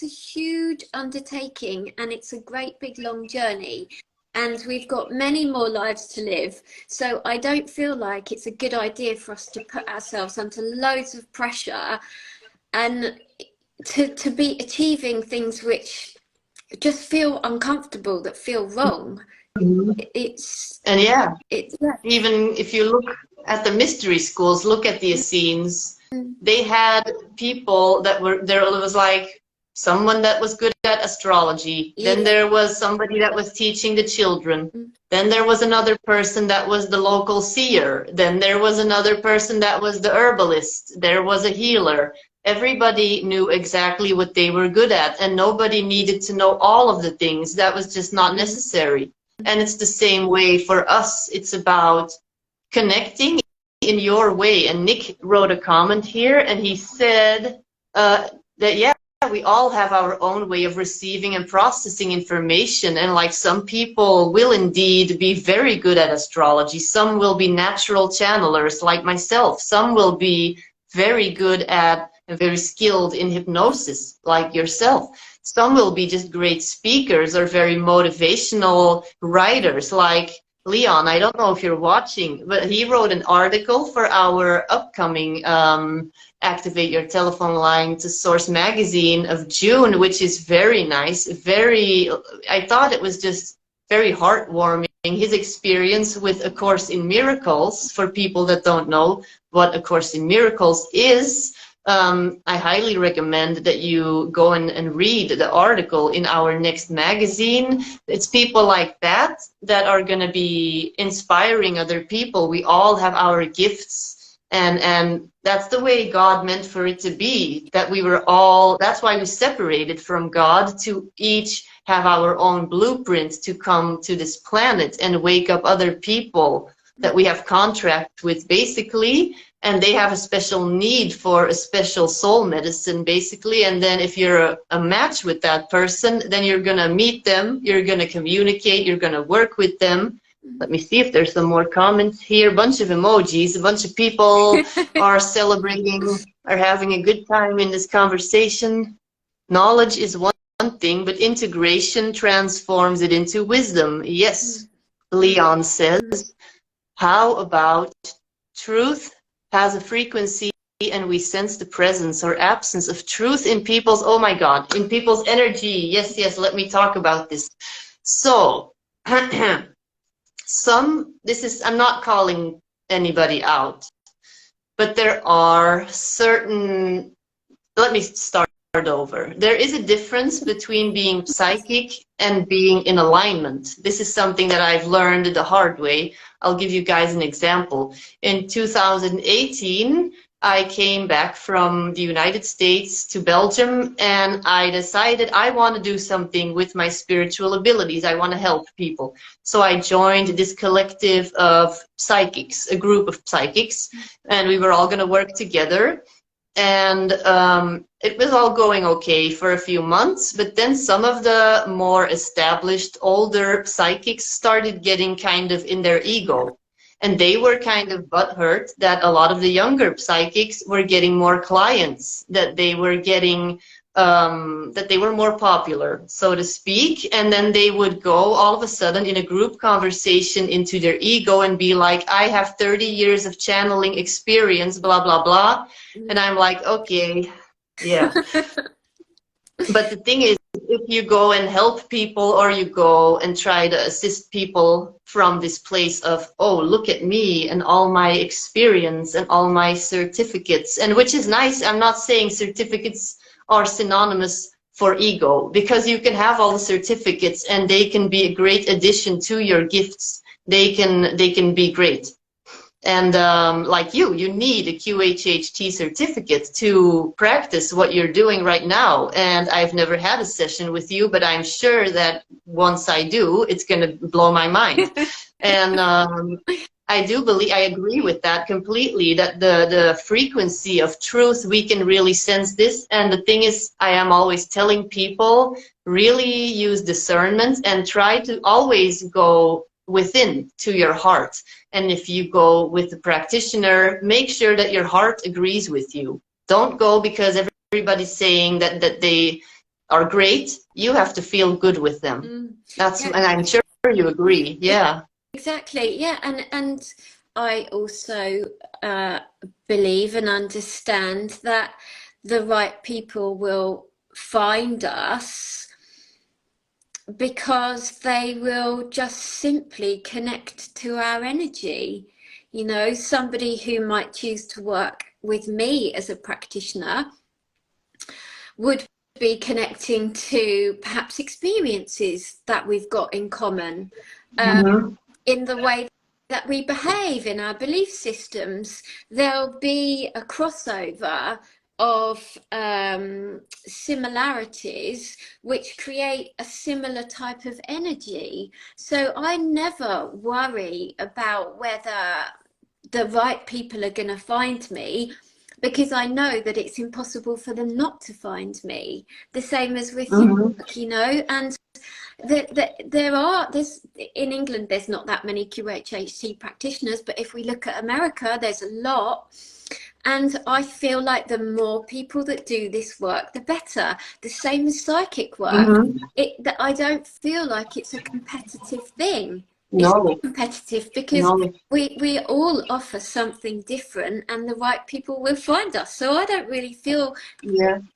huge undertaking, and it's a great big long journey. And we've got many more lives to live. So I don't feel like it's a good idea for us to put ourselves under loads of pressure and to be achieving things which just feel uncomfortable, that feel wrong. Even if you look at the mystery schools, look at the Essenes, they had people that were there. It was like someone that was good at astrology. Yeah. Then there was somebody that was teaching the children. Then there was another person that was the local seer. Then there was another person that was the herbalist. There was a healer. Everybody knew exactly what they were good at, and nobody needed to know all of the things. That was just not necessary. And it's the same way for us. It's about connecting in your way. And Nick wrote a comment here, and he said that, yeah, we all have our own way of receiving and processing information. And like some people will indeed be very good at astrology. Some will be natural channelers like myself. Some will be very good at and very skilled in hypnosis like yourself. Some will be just great speakers or very motivational writers like Leon. I don't know if you're watching, but he wrote an article for our upcoming Activate Your Telephone Line to Source magazine of June, which is very nice. I thought it was just very heartwarming. His experience with A Course in Miracles, for people that don't know what A Course in Miracles is, I highly recommend that you go and read the article in our next magazine. It's people like that that are going to be inspiring other people. We all have our gifts, and that's the way God meant for it to be, that we were all, that's why we separated from God, to each have our own blueprint to come to this planet and wake up other people that we have contract with, basically, and they have a special need for a special soul medicine, basically. And then if you're a match with that person, then you're going to meet them, you're going to communicate, you're going to work with them. Let me see if there's some more comments here. A bunch of emojis, a bunch of people are celebrating, are having a good time in this conversation. Knowledge is one thing, but integration transforms it into wisdom. Yes, Leon says. How about truth has a frequency and we sense the presence or absence of truth in people's, oh my God, in people's energy. Yes, yes, let me talk about this. So, I'm not calling anybody out, but there are certain, let me start over. There is a difference between being psychic and being in alignment. This is something that I've learned the hard way. I'll give you guys an example. In 2018, I came back from the United States to Belgium, and I decided I want to do something with my spiritual abilities. I want to help people. So I joined this collective of psychics, a group of psychics, and we were all going to work together. And it was all going okay for a few months, but then some of the more established, older psychics started getting kind of in their ego. And they were kind of butthurt that a lot of the younger psychics were getting more clients, that they were getting, that they were more popular, so to speak. And then they would go all of a sudden in a group conversation into their ego and be like, I have 30 years of channeling experience, blah, blah, blah. And I'm like, okay, yeah. But the thing is, if you go and help people, or you go and try to assist people from this place of, oh, look at me and all my experience and all my certificates, and which is nice. I'm not saying certificates are synonymous for ego, because you can have all the certificates and they can be a great addition to your gifts. They can be great. And like you need a QHHT certificate to practice what you're doing right now. And I've never had a session with you, but I'm sure that once I do, it's going to blow my mind. And I agree with that completely, that the frequency of truth, we can really sense this. And the thing is, I am always telling people, really use discernment and try to always go within to your heart. And if you go with the practitioner, make sure that your heart agrees with you. Don't go because everybody's saying that they are great. You have to feel good with them. That's, yeah. And I'm sure you agree. Yeah. Exactly. Yeah. And I also believe and understand that the right people will find us because they will just simply connect to our energy. You know, somebody who might choose to work with me as a practitioner would be connecting to perhaps experiences that we've got in common, in the way that we behave, in our belief systems. There'll be a crossover of similarities which create a similar type of energy. So I never worry about whether the right people are going to find me, because I know that it's impossible for them not to find me. The same as with you know, and there's in England there's not that many QHHT practitioners, but if we look at America, there's a lot. And I feel like the more people that do this work, the better. The same as psychic work. I don't feel like it's a competitive thing. It's not competitive, because we all offer something different, and the right people will find us. So I don't really feel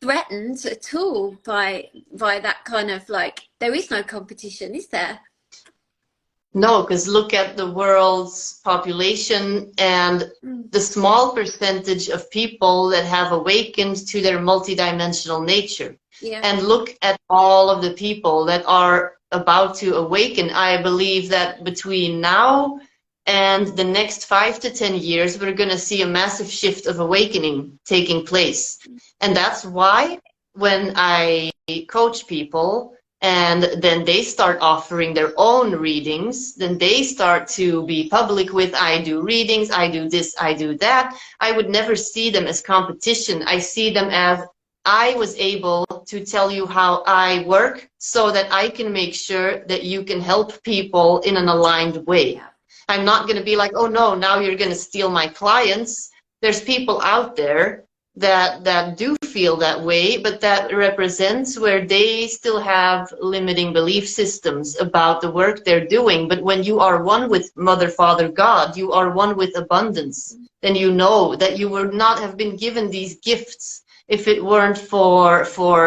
threatened at all by that kind of, like, there is no competition, is there? No, because look at the world's population and the small percentage of people that have awakened to their multidimensional nature. And look at all of the people that are about to awaken. I believe that between now and the next 5 to 10 years, we're going to see a massive shift of awakening taking place. And that's why when I coach people, and then they start offering their own readings, then they start to be public with, I do readings, I do this, I do that. I would never see them as competition. I see them as, I was able to tell you how I work so that I can make sure that you can help people in an aligned way. I'm not going to be like, oh no, now you're going to steal my clients. There's people out there that do feel that way, but that represents where they still have limiting belief systems about the work they're doing. But when you are one with Mother, Father, God, you are one with abundance, then you know that you would not have been given these gifts if it weren't for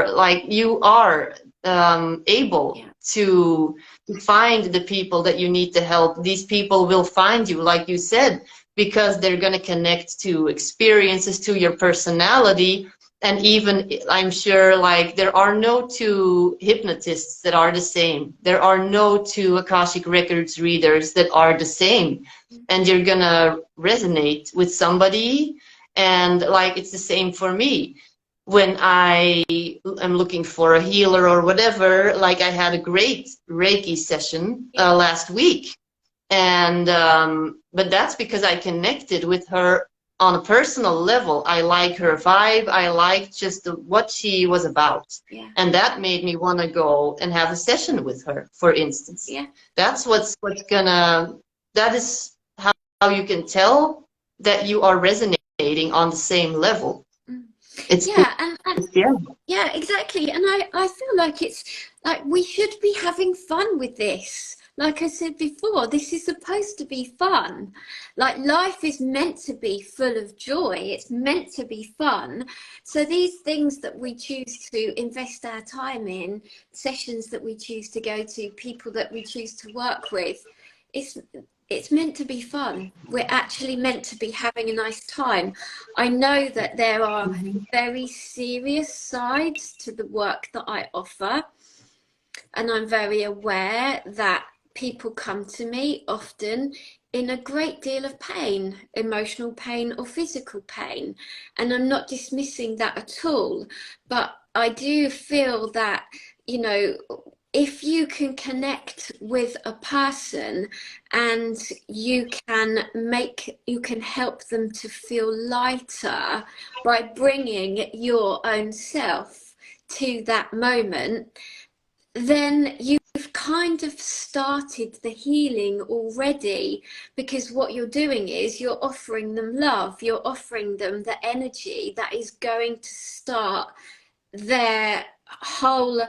like, you are able to find the people that you need to help. These people will find you, like you said, because they're going to connect to experiences, to your personality. And even, I'm sure, like, there are no two hypnotists that are the same. There are no two Akashic Records readers that are the same. And you're going to resonate with somebody. And, like, it's the same for me. When I am looking for a healer or whatever, like, I had a great Reiki session last week. And but that's because I connected with her on a personal level. I like her vibe. I liked just what she was about. And that made me want to go and have a session with her, for instance. That's what's gonna, that is how you can tell that you are resonating on the same level. It's yeah, exactly. And I feel like it's like we should be having fun with this. Like I said before, this is supposed to be fun. Like, life is meant to be full of joy. It's meant to be fun. So these things that we choose to invest our time in, sessions that we choose to go to, people that we choose to work with, it's meant to be fun. We're actually meant to be having a nice time. I know that there are very serious sides to the work that I offer. And I'm very aware that people come to me often in a great deal of pain, emotional pain or physical pain. And I'm not dismissing that at all. But I do feel that, you know, if you can connect with a person and you can help them to feel lighter by bringing your own self to that moment, then you've kind of started the healing already, because what you're doing is you're offering them love, you're offering them the energy that is going to start their whole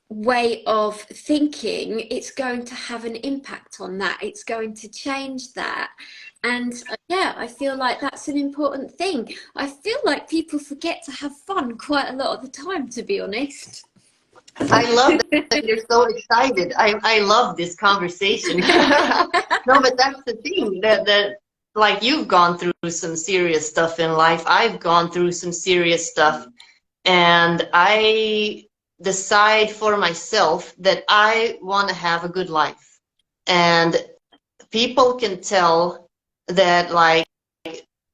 way of thinking. It's going to have an impact on that, it's going to change that. And yeah, I feel like that's an important thing. I feel like people forget to have fun quite a lot of the time, to be honest. I love that you're so excited. I love this conversation. No, but that's the thing, that like, you've gone through some serious stuff in life. I've gone through some serious stuff. and I decide for myself that I want to have a good life. And people can tell that, like,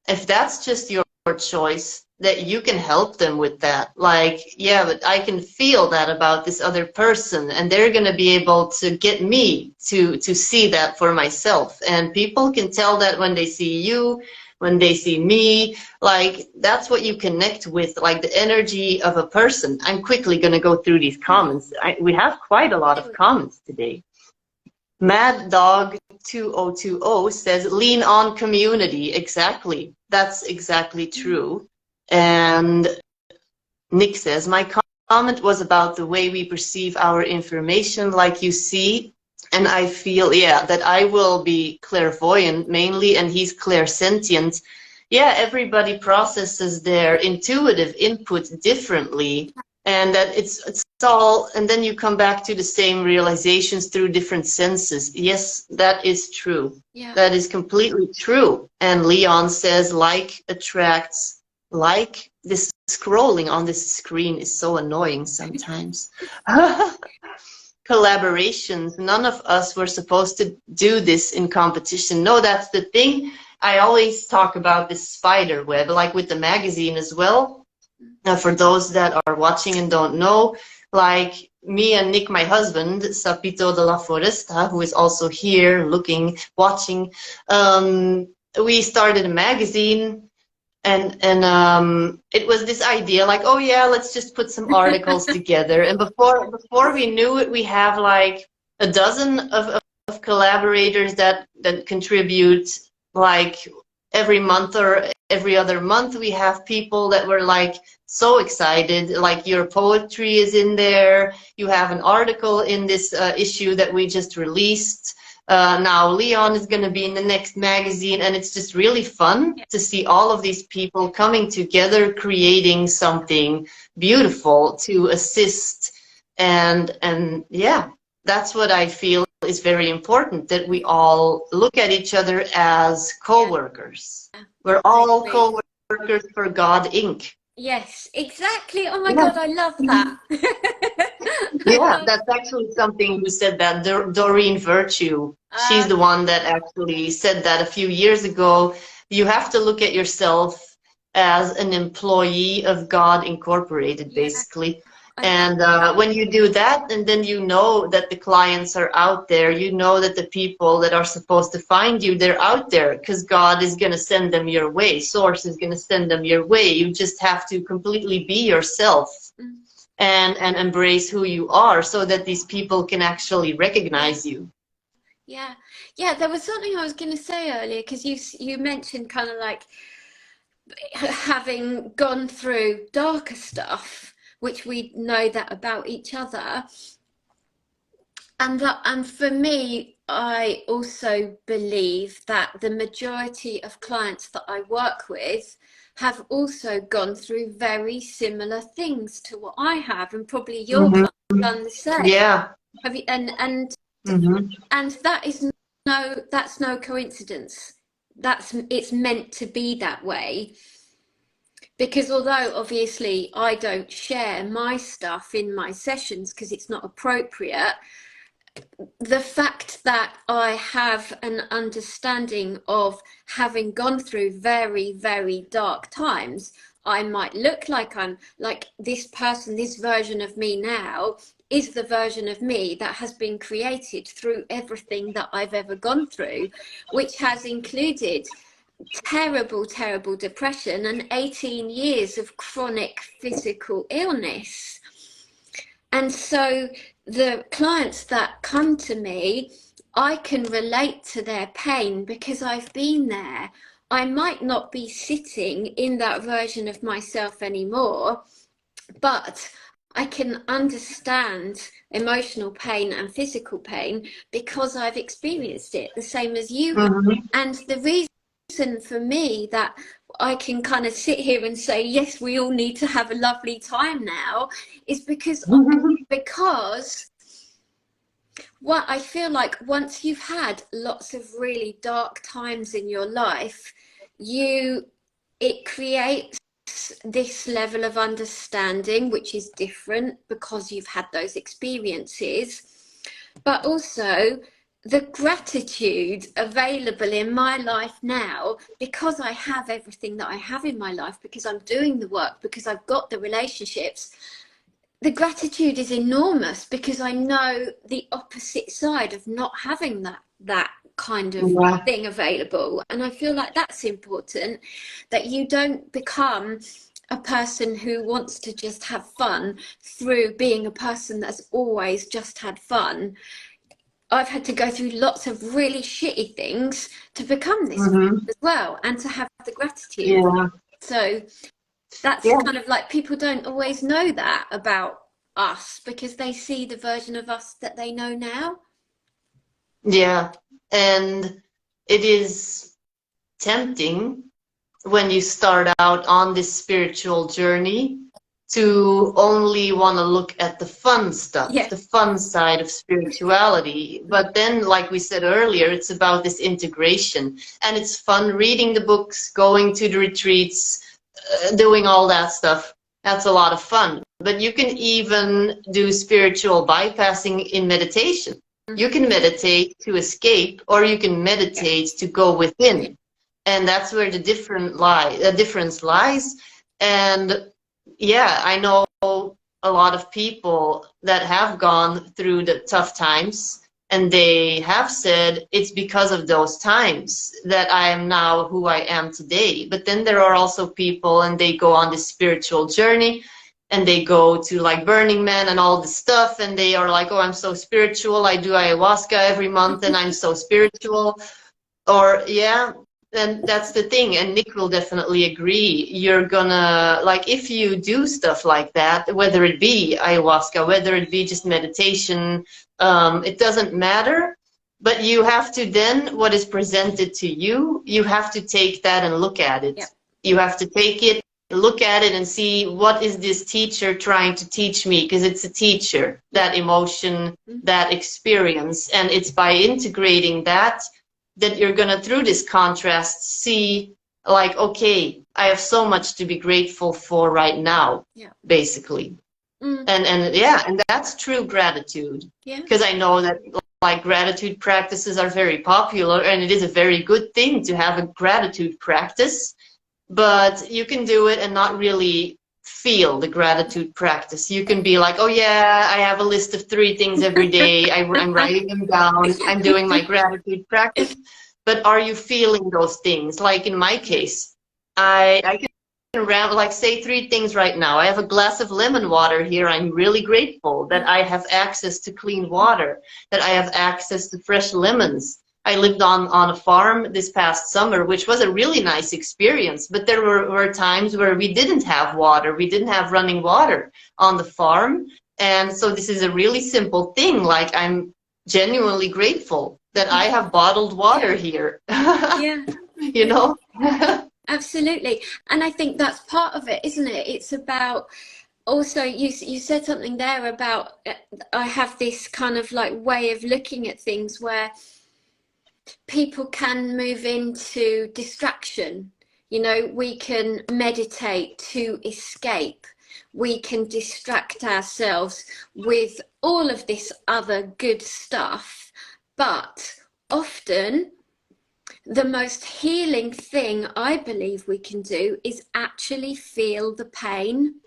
if that's just your choice, that you can help them with that. Like, yeah, but I can feel that about this other person, and they're going to be able to get me to see that for myself. And people can tell that when they see you, when they see me. Like, that's what you connect with, like the energy of a person. I'm quickly going to go through these comments. We have quite a lot of comments today. Mad Dog 2020 says, lean on community. Exactly. That's exactly true. And Nick says, my comment was about the way we perceive our information, like you see. And I feel, yeah, that I will be clairvoyant mainly, and he's clairsentient. Yeah, everybody processes their intuitive input differently. And that it's all, and then you come back to the same realizations through different senses. Yes, that is true. Yeah. That is completely true. And Leon says, like attracts like. This scrolling on this screen is so annoying sometimes. Collaborations. None of us were supposed to do this in competition. No, that's the thing. I always talk about this spider web, like with the magazine as well. For those that are watching and don't know, like me and Nick, my husband, Sapito de la Foresta, who is also here looking, watching, we started a magazine. And it was this idea, like, oh yeah, let's just put some articles together. And before we knew it, we have like a dozen of collaborators that contribute, like every month or every other month. We have people that were like so excited, like your poetry is in there. You have an article in this issue that we just released. Now Leon is going to be in the next magazine, and it's just really fun to see all of these people coming together, creating something beautiful to assist. And yeah, that's what I feel is very important, that we all look at each other as co-workers. We're all co-workers for God Inc. Yes, exactly. Oh my God, I love that. Yeah, that's actually something who said that, Doreen Virtue. She's the one that actually said that a few years ago. You have to look at yourself as an employee of God Incorporated, basically. And when you do that, and then you know that the clients are out there, you know that the people that are supposed to find you, they're out there, because God is going to send them your way. Source is going to send them your way. You just have to completely be yourself. And embrace who you are, so that these people can actually recognize you. Yeah, there was something I was going to say earlier, because you mentioned kind of like having gone through darker stuff, which we know that about each other. And for me, I also believe that the majority of clients that I work with have also gone through very similar things to what I have, and probably your clients have done the same. Yeah. Have you, and that is that's no coincidence. It's meant to be that way. Because although obviously I don't share my stuff in my sessions because it's not appropriate, the fact that I have an understanding of having gone through very, very dark times, I might look like I'm like this person, this version of me now is the version of me that has been created through everything that I've ever gone through, which has included terrible, terrible depression and 18 years of chronic physical illness. And so the clients that come to me, I can relate to their pain because I've been there. I might not be sitting in that version of myself anymore, but I can understand emotional pain and physical pain because I've experienced it the same as you have. And the reason for me that I can kind of sit here and say, yes, we all need to have a lovely time now, is because what I feel like once you've had lots of really dark times in your life, it creates this level of understanding, which is different because you've had those experiences, but also the gratitude available in my life now, because I have everything that I have in my life, because I'm doing the work, because I've got the relationships. The gratitude is enormous, because I know the opposite side of not having that kind of thing available. And I feel like that's important, that you don't become a person who wants to just have fun through being a person that's always just had fun. I've had to go through lots of really shitty things to become this as well, and to have the gratitude. So that's kind of like, people don't always know that about us, because they see the version of us that they know now. Yeah, and it is tempting when you start out on this spiritual journey to only want to look at the fun stuff, the fun side of spirituality. But then, like we said earlier, it's about this integration, and it's fun reading the books, going to the retreats, doing all that stuff. That's a lot of fun. But you can even do spiritual bypassing in meditation. You can meditate to escape, or you can meditate to go within. And that's where the difference lies. And yeah, I know a lot of people that have gone through the tough times, and they have said it's because of those times that I am now who I am today. But then there are also people, and they go on this spiritual journey, and they go to like Burning Man and all this stuff, and they are like, oh, I'm so spiritual, I do ayahuasca every month and I'm so spiritual. Or and that's the thing, and Nick will definitely agree. You're gonna, like, if you do stuff like that, whether it be ayahuasca, whether it be just meditation, it doesn't matter. But you have to then, what is presented to you, you have to take that and look at it. You have to take it, look at it, and see, what is this teacher trying to teach me? Because it's a teacher, that emotion, that experience. And it's by integrating that you're gonna, through this contrast, see, like, okay, I have so much to be grateful for right now, basically. And that's true gratitude. Because I know that, like, gratitude practices are very popular, and it is a very good thing to have a gratitude practice, but you can do it and not really feel the gratitude practice. You can be like, oh yeah, I have a list of 3 things every day, I'm writing them down, I'm doing my gratitude practice. But are you feeling those things? Like in my case, I can like say 3 things right now. I have a glass of lemon water here. I'm really grateful that I have access to clean water, that I have access to fresh lemons. I lived on a farm this past summer, which was a really nice experience, but there were times where we didn't have water. We didn't have running water on the farm. And so this is a really simple thing. Like, I'm genuinely grateful that I have bottled water here. You know? Absolutely. And I think that's part of it, isn't it? It's about, also, you said something there about, I have this kind of like way of looking at things where people can move into distraction. You know, we can meditate to escape. We can distract ourselves with all of this other good stuff. But often, the most healing thing I believe we can do is actually feel the pain.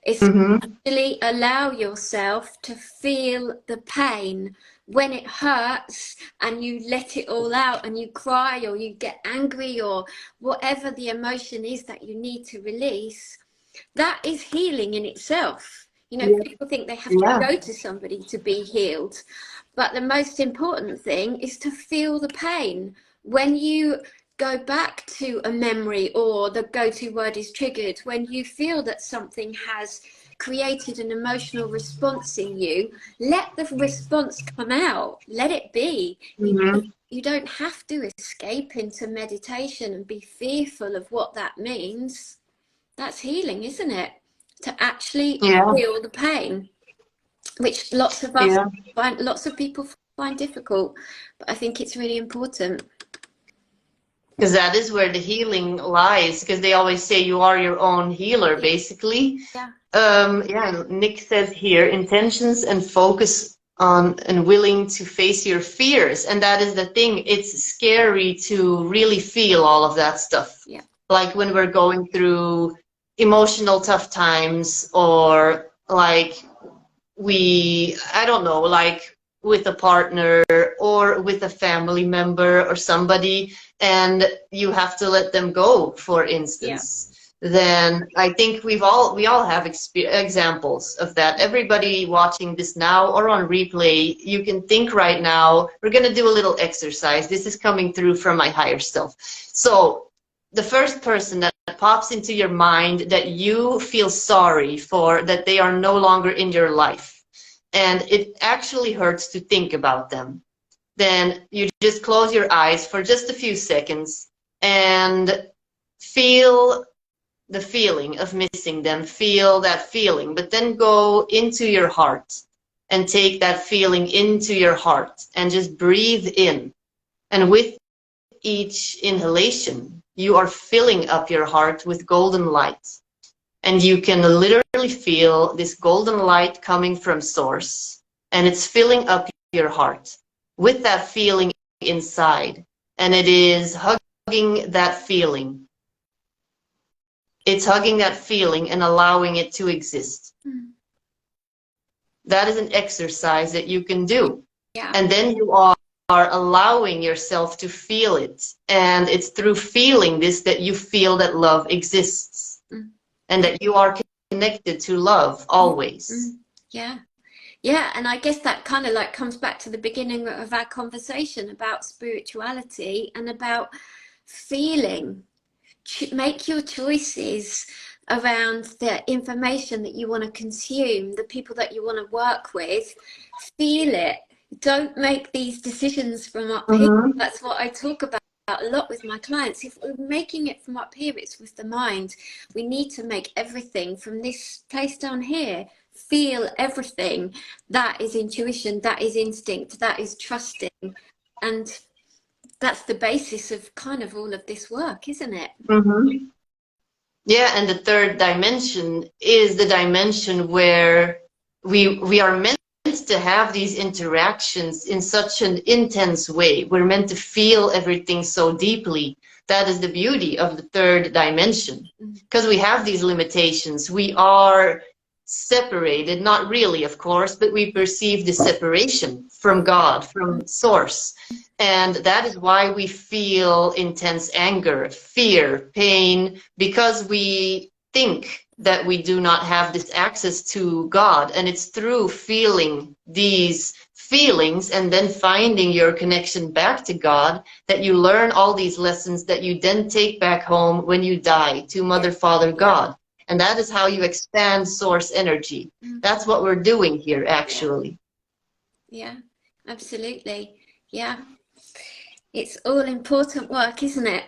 It's actually allow yourself to feel the pain. When it hurts and you let it all out and you cry or you get angry or whatever the emotion is that you need to release, that is healing in itself. You know, people think they have to go to somebody to be healed. But the most important thing is to feel the pain. When you go back to a memory, or the go-to word is triggered, when you feel that something has created an emotional response in you, let the response come out, let it be. You don't have to escape into meditation and be fearful of what that means. That's healing, isn't it? To actually feel the pain, which lots of us lots of people find difficult, but I think it's really important. because that is where the healing lies, because they always say you are your own healer, basically. Yeah. Yeah, Nick says here, intentions and focus on and willing to face your fears. And that is the thing. It's scary to really feel all of that stuff. Yeah. Like when we're going through emotional tough times, or like I don't know, like with a partner or with a family member or somebody, and you have to let them go, for instance. Then I think we all have examples of that. Everybody watching this now or on replay, you can think right now, we're going to do a little exercise. This is coming through from my higher self. So the first person that pops into your mind that you feel sorry for, that they are no longer in your life, and it actually hurts to think about them, then you just close your eyes for just a few seconds and feel the feeling of missing them. Feel that feeling, but then go into your heart and take that feeling into your heart and just breathe in. And with each inhalation, you are filling up your heart with golden light. And you can literally feel this golden light coming from source, and it's filling up your heart with that feeling inside. And it is hugging that feeling. It's hugging that feeling and allowing it to exist. That is an exercise that you can do. Yeah. And then you are allowing yourself to feel it. And it's through feeling this that you feel that love exists. And that you are connected to love always. Yeah. Yeah, and I guess that kind of like comes back to the beginning of our conversation about spirituality and about feeling. Make your choices around the information that you want to consume, the people that you want to work with. Feel it. Don't make these decisions from up here. That's what I talk about a lot with my clients. If we're making it from up here, it's with the mind. We need to make everything from this place down here. Feel everything. That is intuition, that is instinct, that is trusting. And that's the basis of kind of all of this work, isn't it? Yeah, and the third dimension is the dimension where we are meant to have these interactions in such an intense way. We're meant to feel everything so deeply. That is the beauty of the third dimension, because we have these limitations. We are separated, not really, of course, but we perceive the separation from God, from source. And that is why we feel intense anger, fear, pain, because we think that we do not have this access to God. And it's through feeling these feelings and then finding your connection back to God that you learn all these lessons that you then take back home when you die to Mother, Father, God. And that is how you expand source energy. That's what we're doing here, actually. Yeah, absolutely. Yeah. It's all important work, isn't it?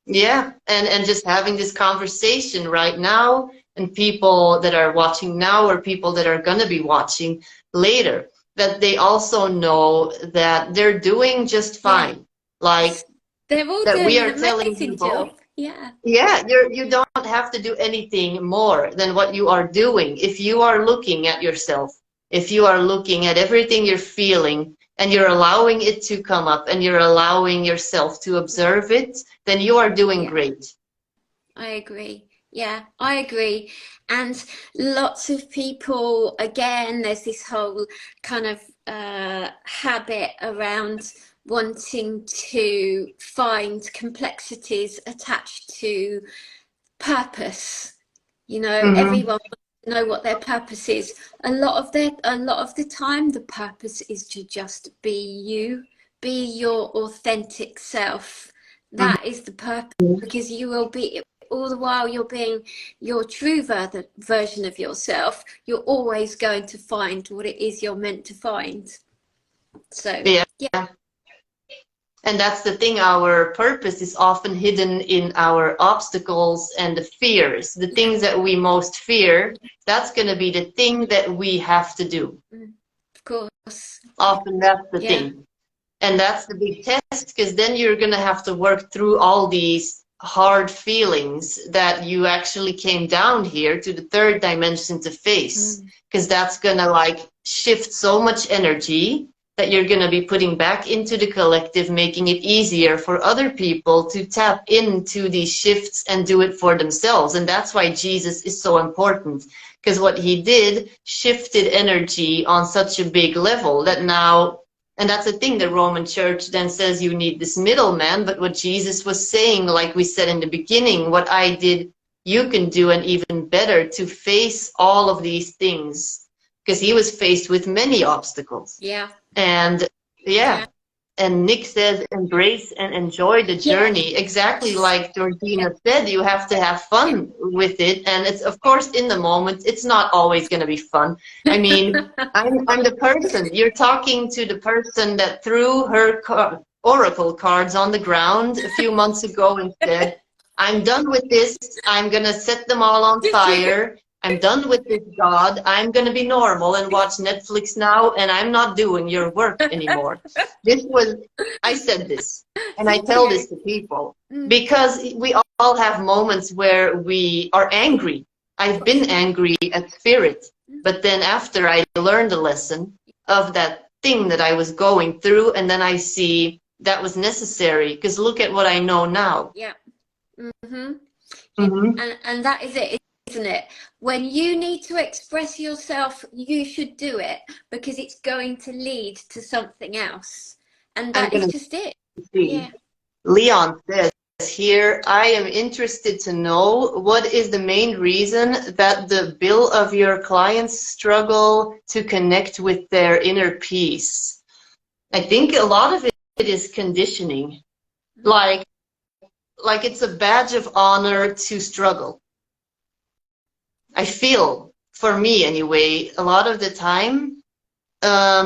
Yeah, and just having this conversation right now, and people that are watching now or people that are going to be watching later, that they also know that they're doing just fine. Like they're all that doing we are an telling amazing people, job. Yeah, you don't have to do anything more than what you are doing. If you are looking at yourself, if you are looking at everything you're feeling, and you're allowing it to come up, and you're allowing yourself to observe it, then you are doing great. I agree. Yeah, I agree. And lots of people, again, there's this whole kind of habit around wanting to find complexities attached to purpose. You know, everyone wants to know what their purpose is. A lot of the time, the purpose is to just be you, be your authentic self. That is the purpose, because you will be, all the while you're being your true version of yourself, you're always going to find what it is you're meant to find. So yeah. And that's the thing, our purpose is often hidden in our obstacles and the fears. The things that we most fear, that's going to be the thing that we have to do. Of course. Often that's the thing. And that's the big test, because then you're going to have to work through all these hard feelings that you actually came down here to the third dimension to face, because that's going to like shift so much energy that you're going to be putting back into the collective, making it easier for other people to tap into these shifts and do it for themselves. And that's why Jesus is so important, because what he did shifted energy on such a big level that now, and that's the thing, the Roman Church then says you need this middleman, but what Jesus was saying, like we said in the beginning, what I did, you can do, and even better, to face all of these things, because he was faced with many obstacles. Yeah. And yeah. And Nick says, embrace and enjoy the journey. Yes. Exactly like Georgina said, you have to have fun with it. And it's, of course, in the moment, it's not always going to be fun. I mean, I'm the person. You're talking to the person that threw her oracle cards on the ground a few months ago and said, I'm done with this. I'm going to set them all on fire. I'm done with this, God. I'm going to be normal and watch Netflix now, and I'm not doing your work anymore. I said this, and I tell this to people, because we all have moments where we are angry. I've been angry at spirit, but then after I learned the lesson of that thing that I was going through, and then I see that was necessary, because look at what I know now. Yeah. And that is it, isn't it? When you need to express yourself, you should do it, because it's going to lead to something else. And that is just it. Yeah. Leon says here, I am interested to know what is the main reason that the bill of your clients struggle to connect with their inner peace. I think a lot of it is conditioning. Like it's a badge of honor to struggle. I feel, for me anyway, a lot of the time, or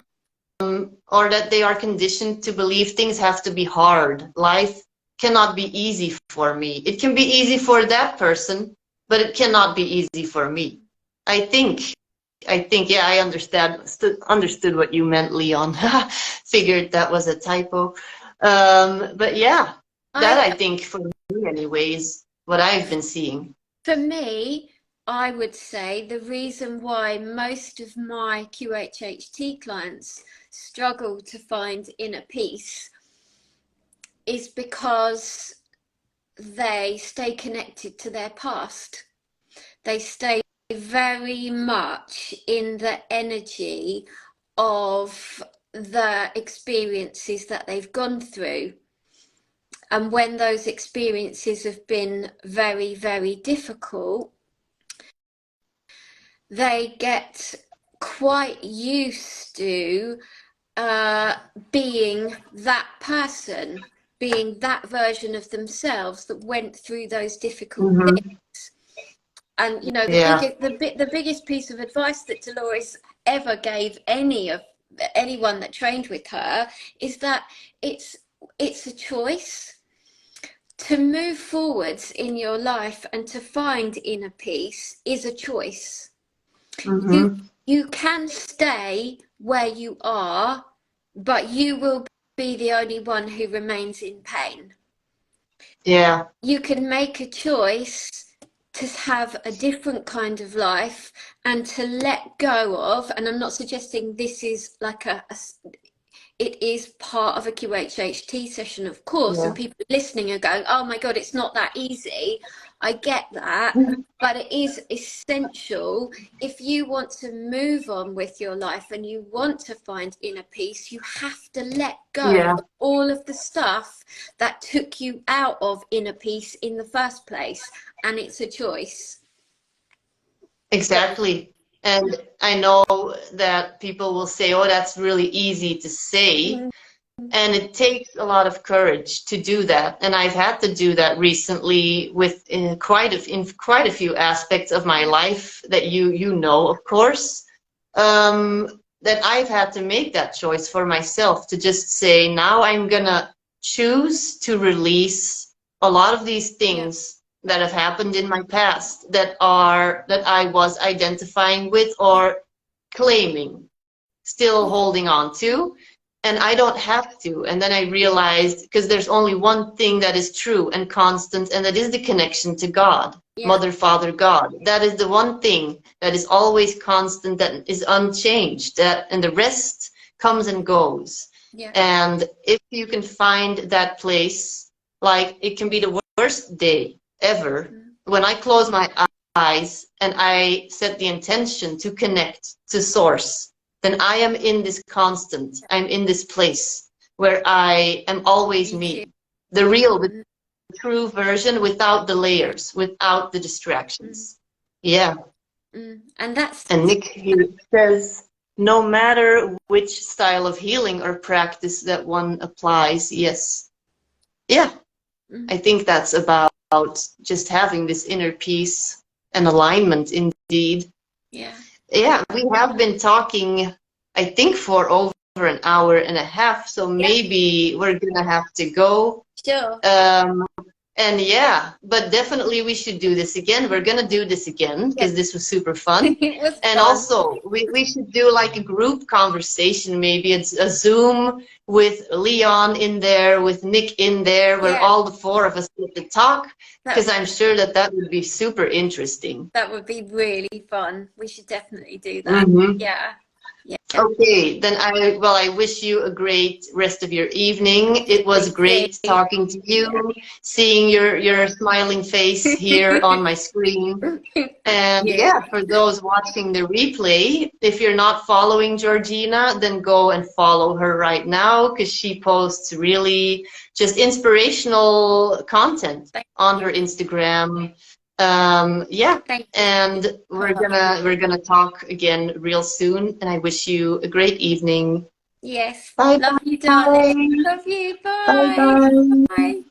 that they are conditioned to believe things have to be hard. Life cannot be easy for me. It can be easy for that person, but it cannot be easy for me. I think, yeah, I understood what you meant, Leon. Figured that was a typo. But yeah, that I think for me anyways, what I've been seeing. For me, I would say the reason why most of my QHHT clients struggle to find inner peace is because they stay connected to their past. They stay very much in the energy of the experiences that they've gone through. And when those experiences have been very, very difficult, they get quite used to being that person, being that version of themselves that went through those difficult things. And you know, the biggest piece of advice that Dolores ever gave anyone that trained with her is that it's a choice. To move forwards in your life and to find inner peace is a choice. You can stay where you are, but you will be the only one who remains in pain. Yeah. You can make a choice to have a different kind of life and to let go of, and I'm not suggesting this is like it is part of a QHHT session, of course, and people listening are going, oh my God, it's not that easy. I get that, but it is essential. If you want to move on with your life and you want to find inner peace, you have to let go of all of the stuff that took you out of inner peace in the first place. And it's a choice. Exactly. And I know that people will say, oh, that's really easy to say. And it takes a lot of courage to do that. And I've had to do that recently with in quite a few aspects of my life that you know, of course, that I've had to make that choice for myself to just say, now I'm going to choose to release a lot of these things that have happened in my past that I was identifying with or claiming, still holding on to. and I don't have to. And then I realized, because there's only one thing that is true and constant, and that is the connection to God, Yeah. Mother, Father, God. That is the one thing that is always constant, that is unchanged, and the rest comes and goes. Yeah. And if you can find that place, like it can be the worst day ever, when I close my eyes and I set the intention to connect to source, then I am in this constant, I'm in this place where I am always me, the real, the true version, without the layers, without the distractions. Yeah. And that's, and Nick, he says, no matter which style of healing or practice that one applies, yes. Yeah. I think that's about just having this inner peace and alignment, indeed. Yeah. Yeah, we have been talking, I think, for over an hour and a half, so maybe we're gonna have to go. Sure. And yeah, but definitely we should do this again. We're gonna do this again because this was super fun. It was And fun. also, we should do like a group conversation, maybe it's a Zoom with Leon in there, with Nick in there, where all the four of us get to talk, because I'm sure that that would be super interesting. That would be really fun. We should definitely do that. Yeah. Yeah. Okay, then I wish you a great rest of your evening. It was great talking to you, seeing your smiling face here on my screen. And yeah, for those watching the replay, if you're not following Georgina, then go and follow her right now, because she posts really just inspirational content on her Instagram. Yeah, and we're gonna talk again real soon, and I wish you a great evening. Yes. Bye. Love you, darling. Love you. Bye. Bye. Bye.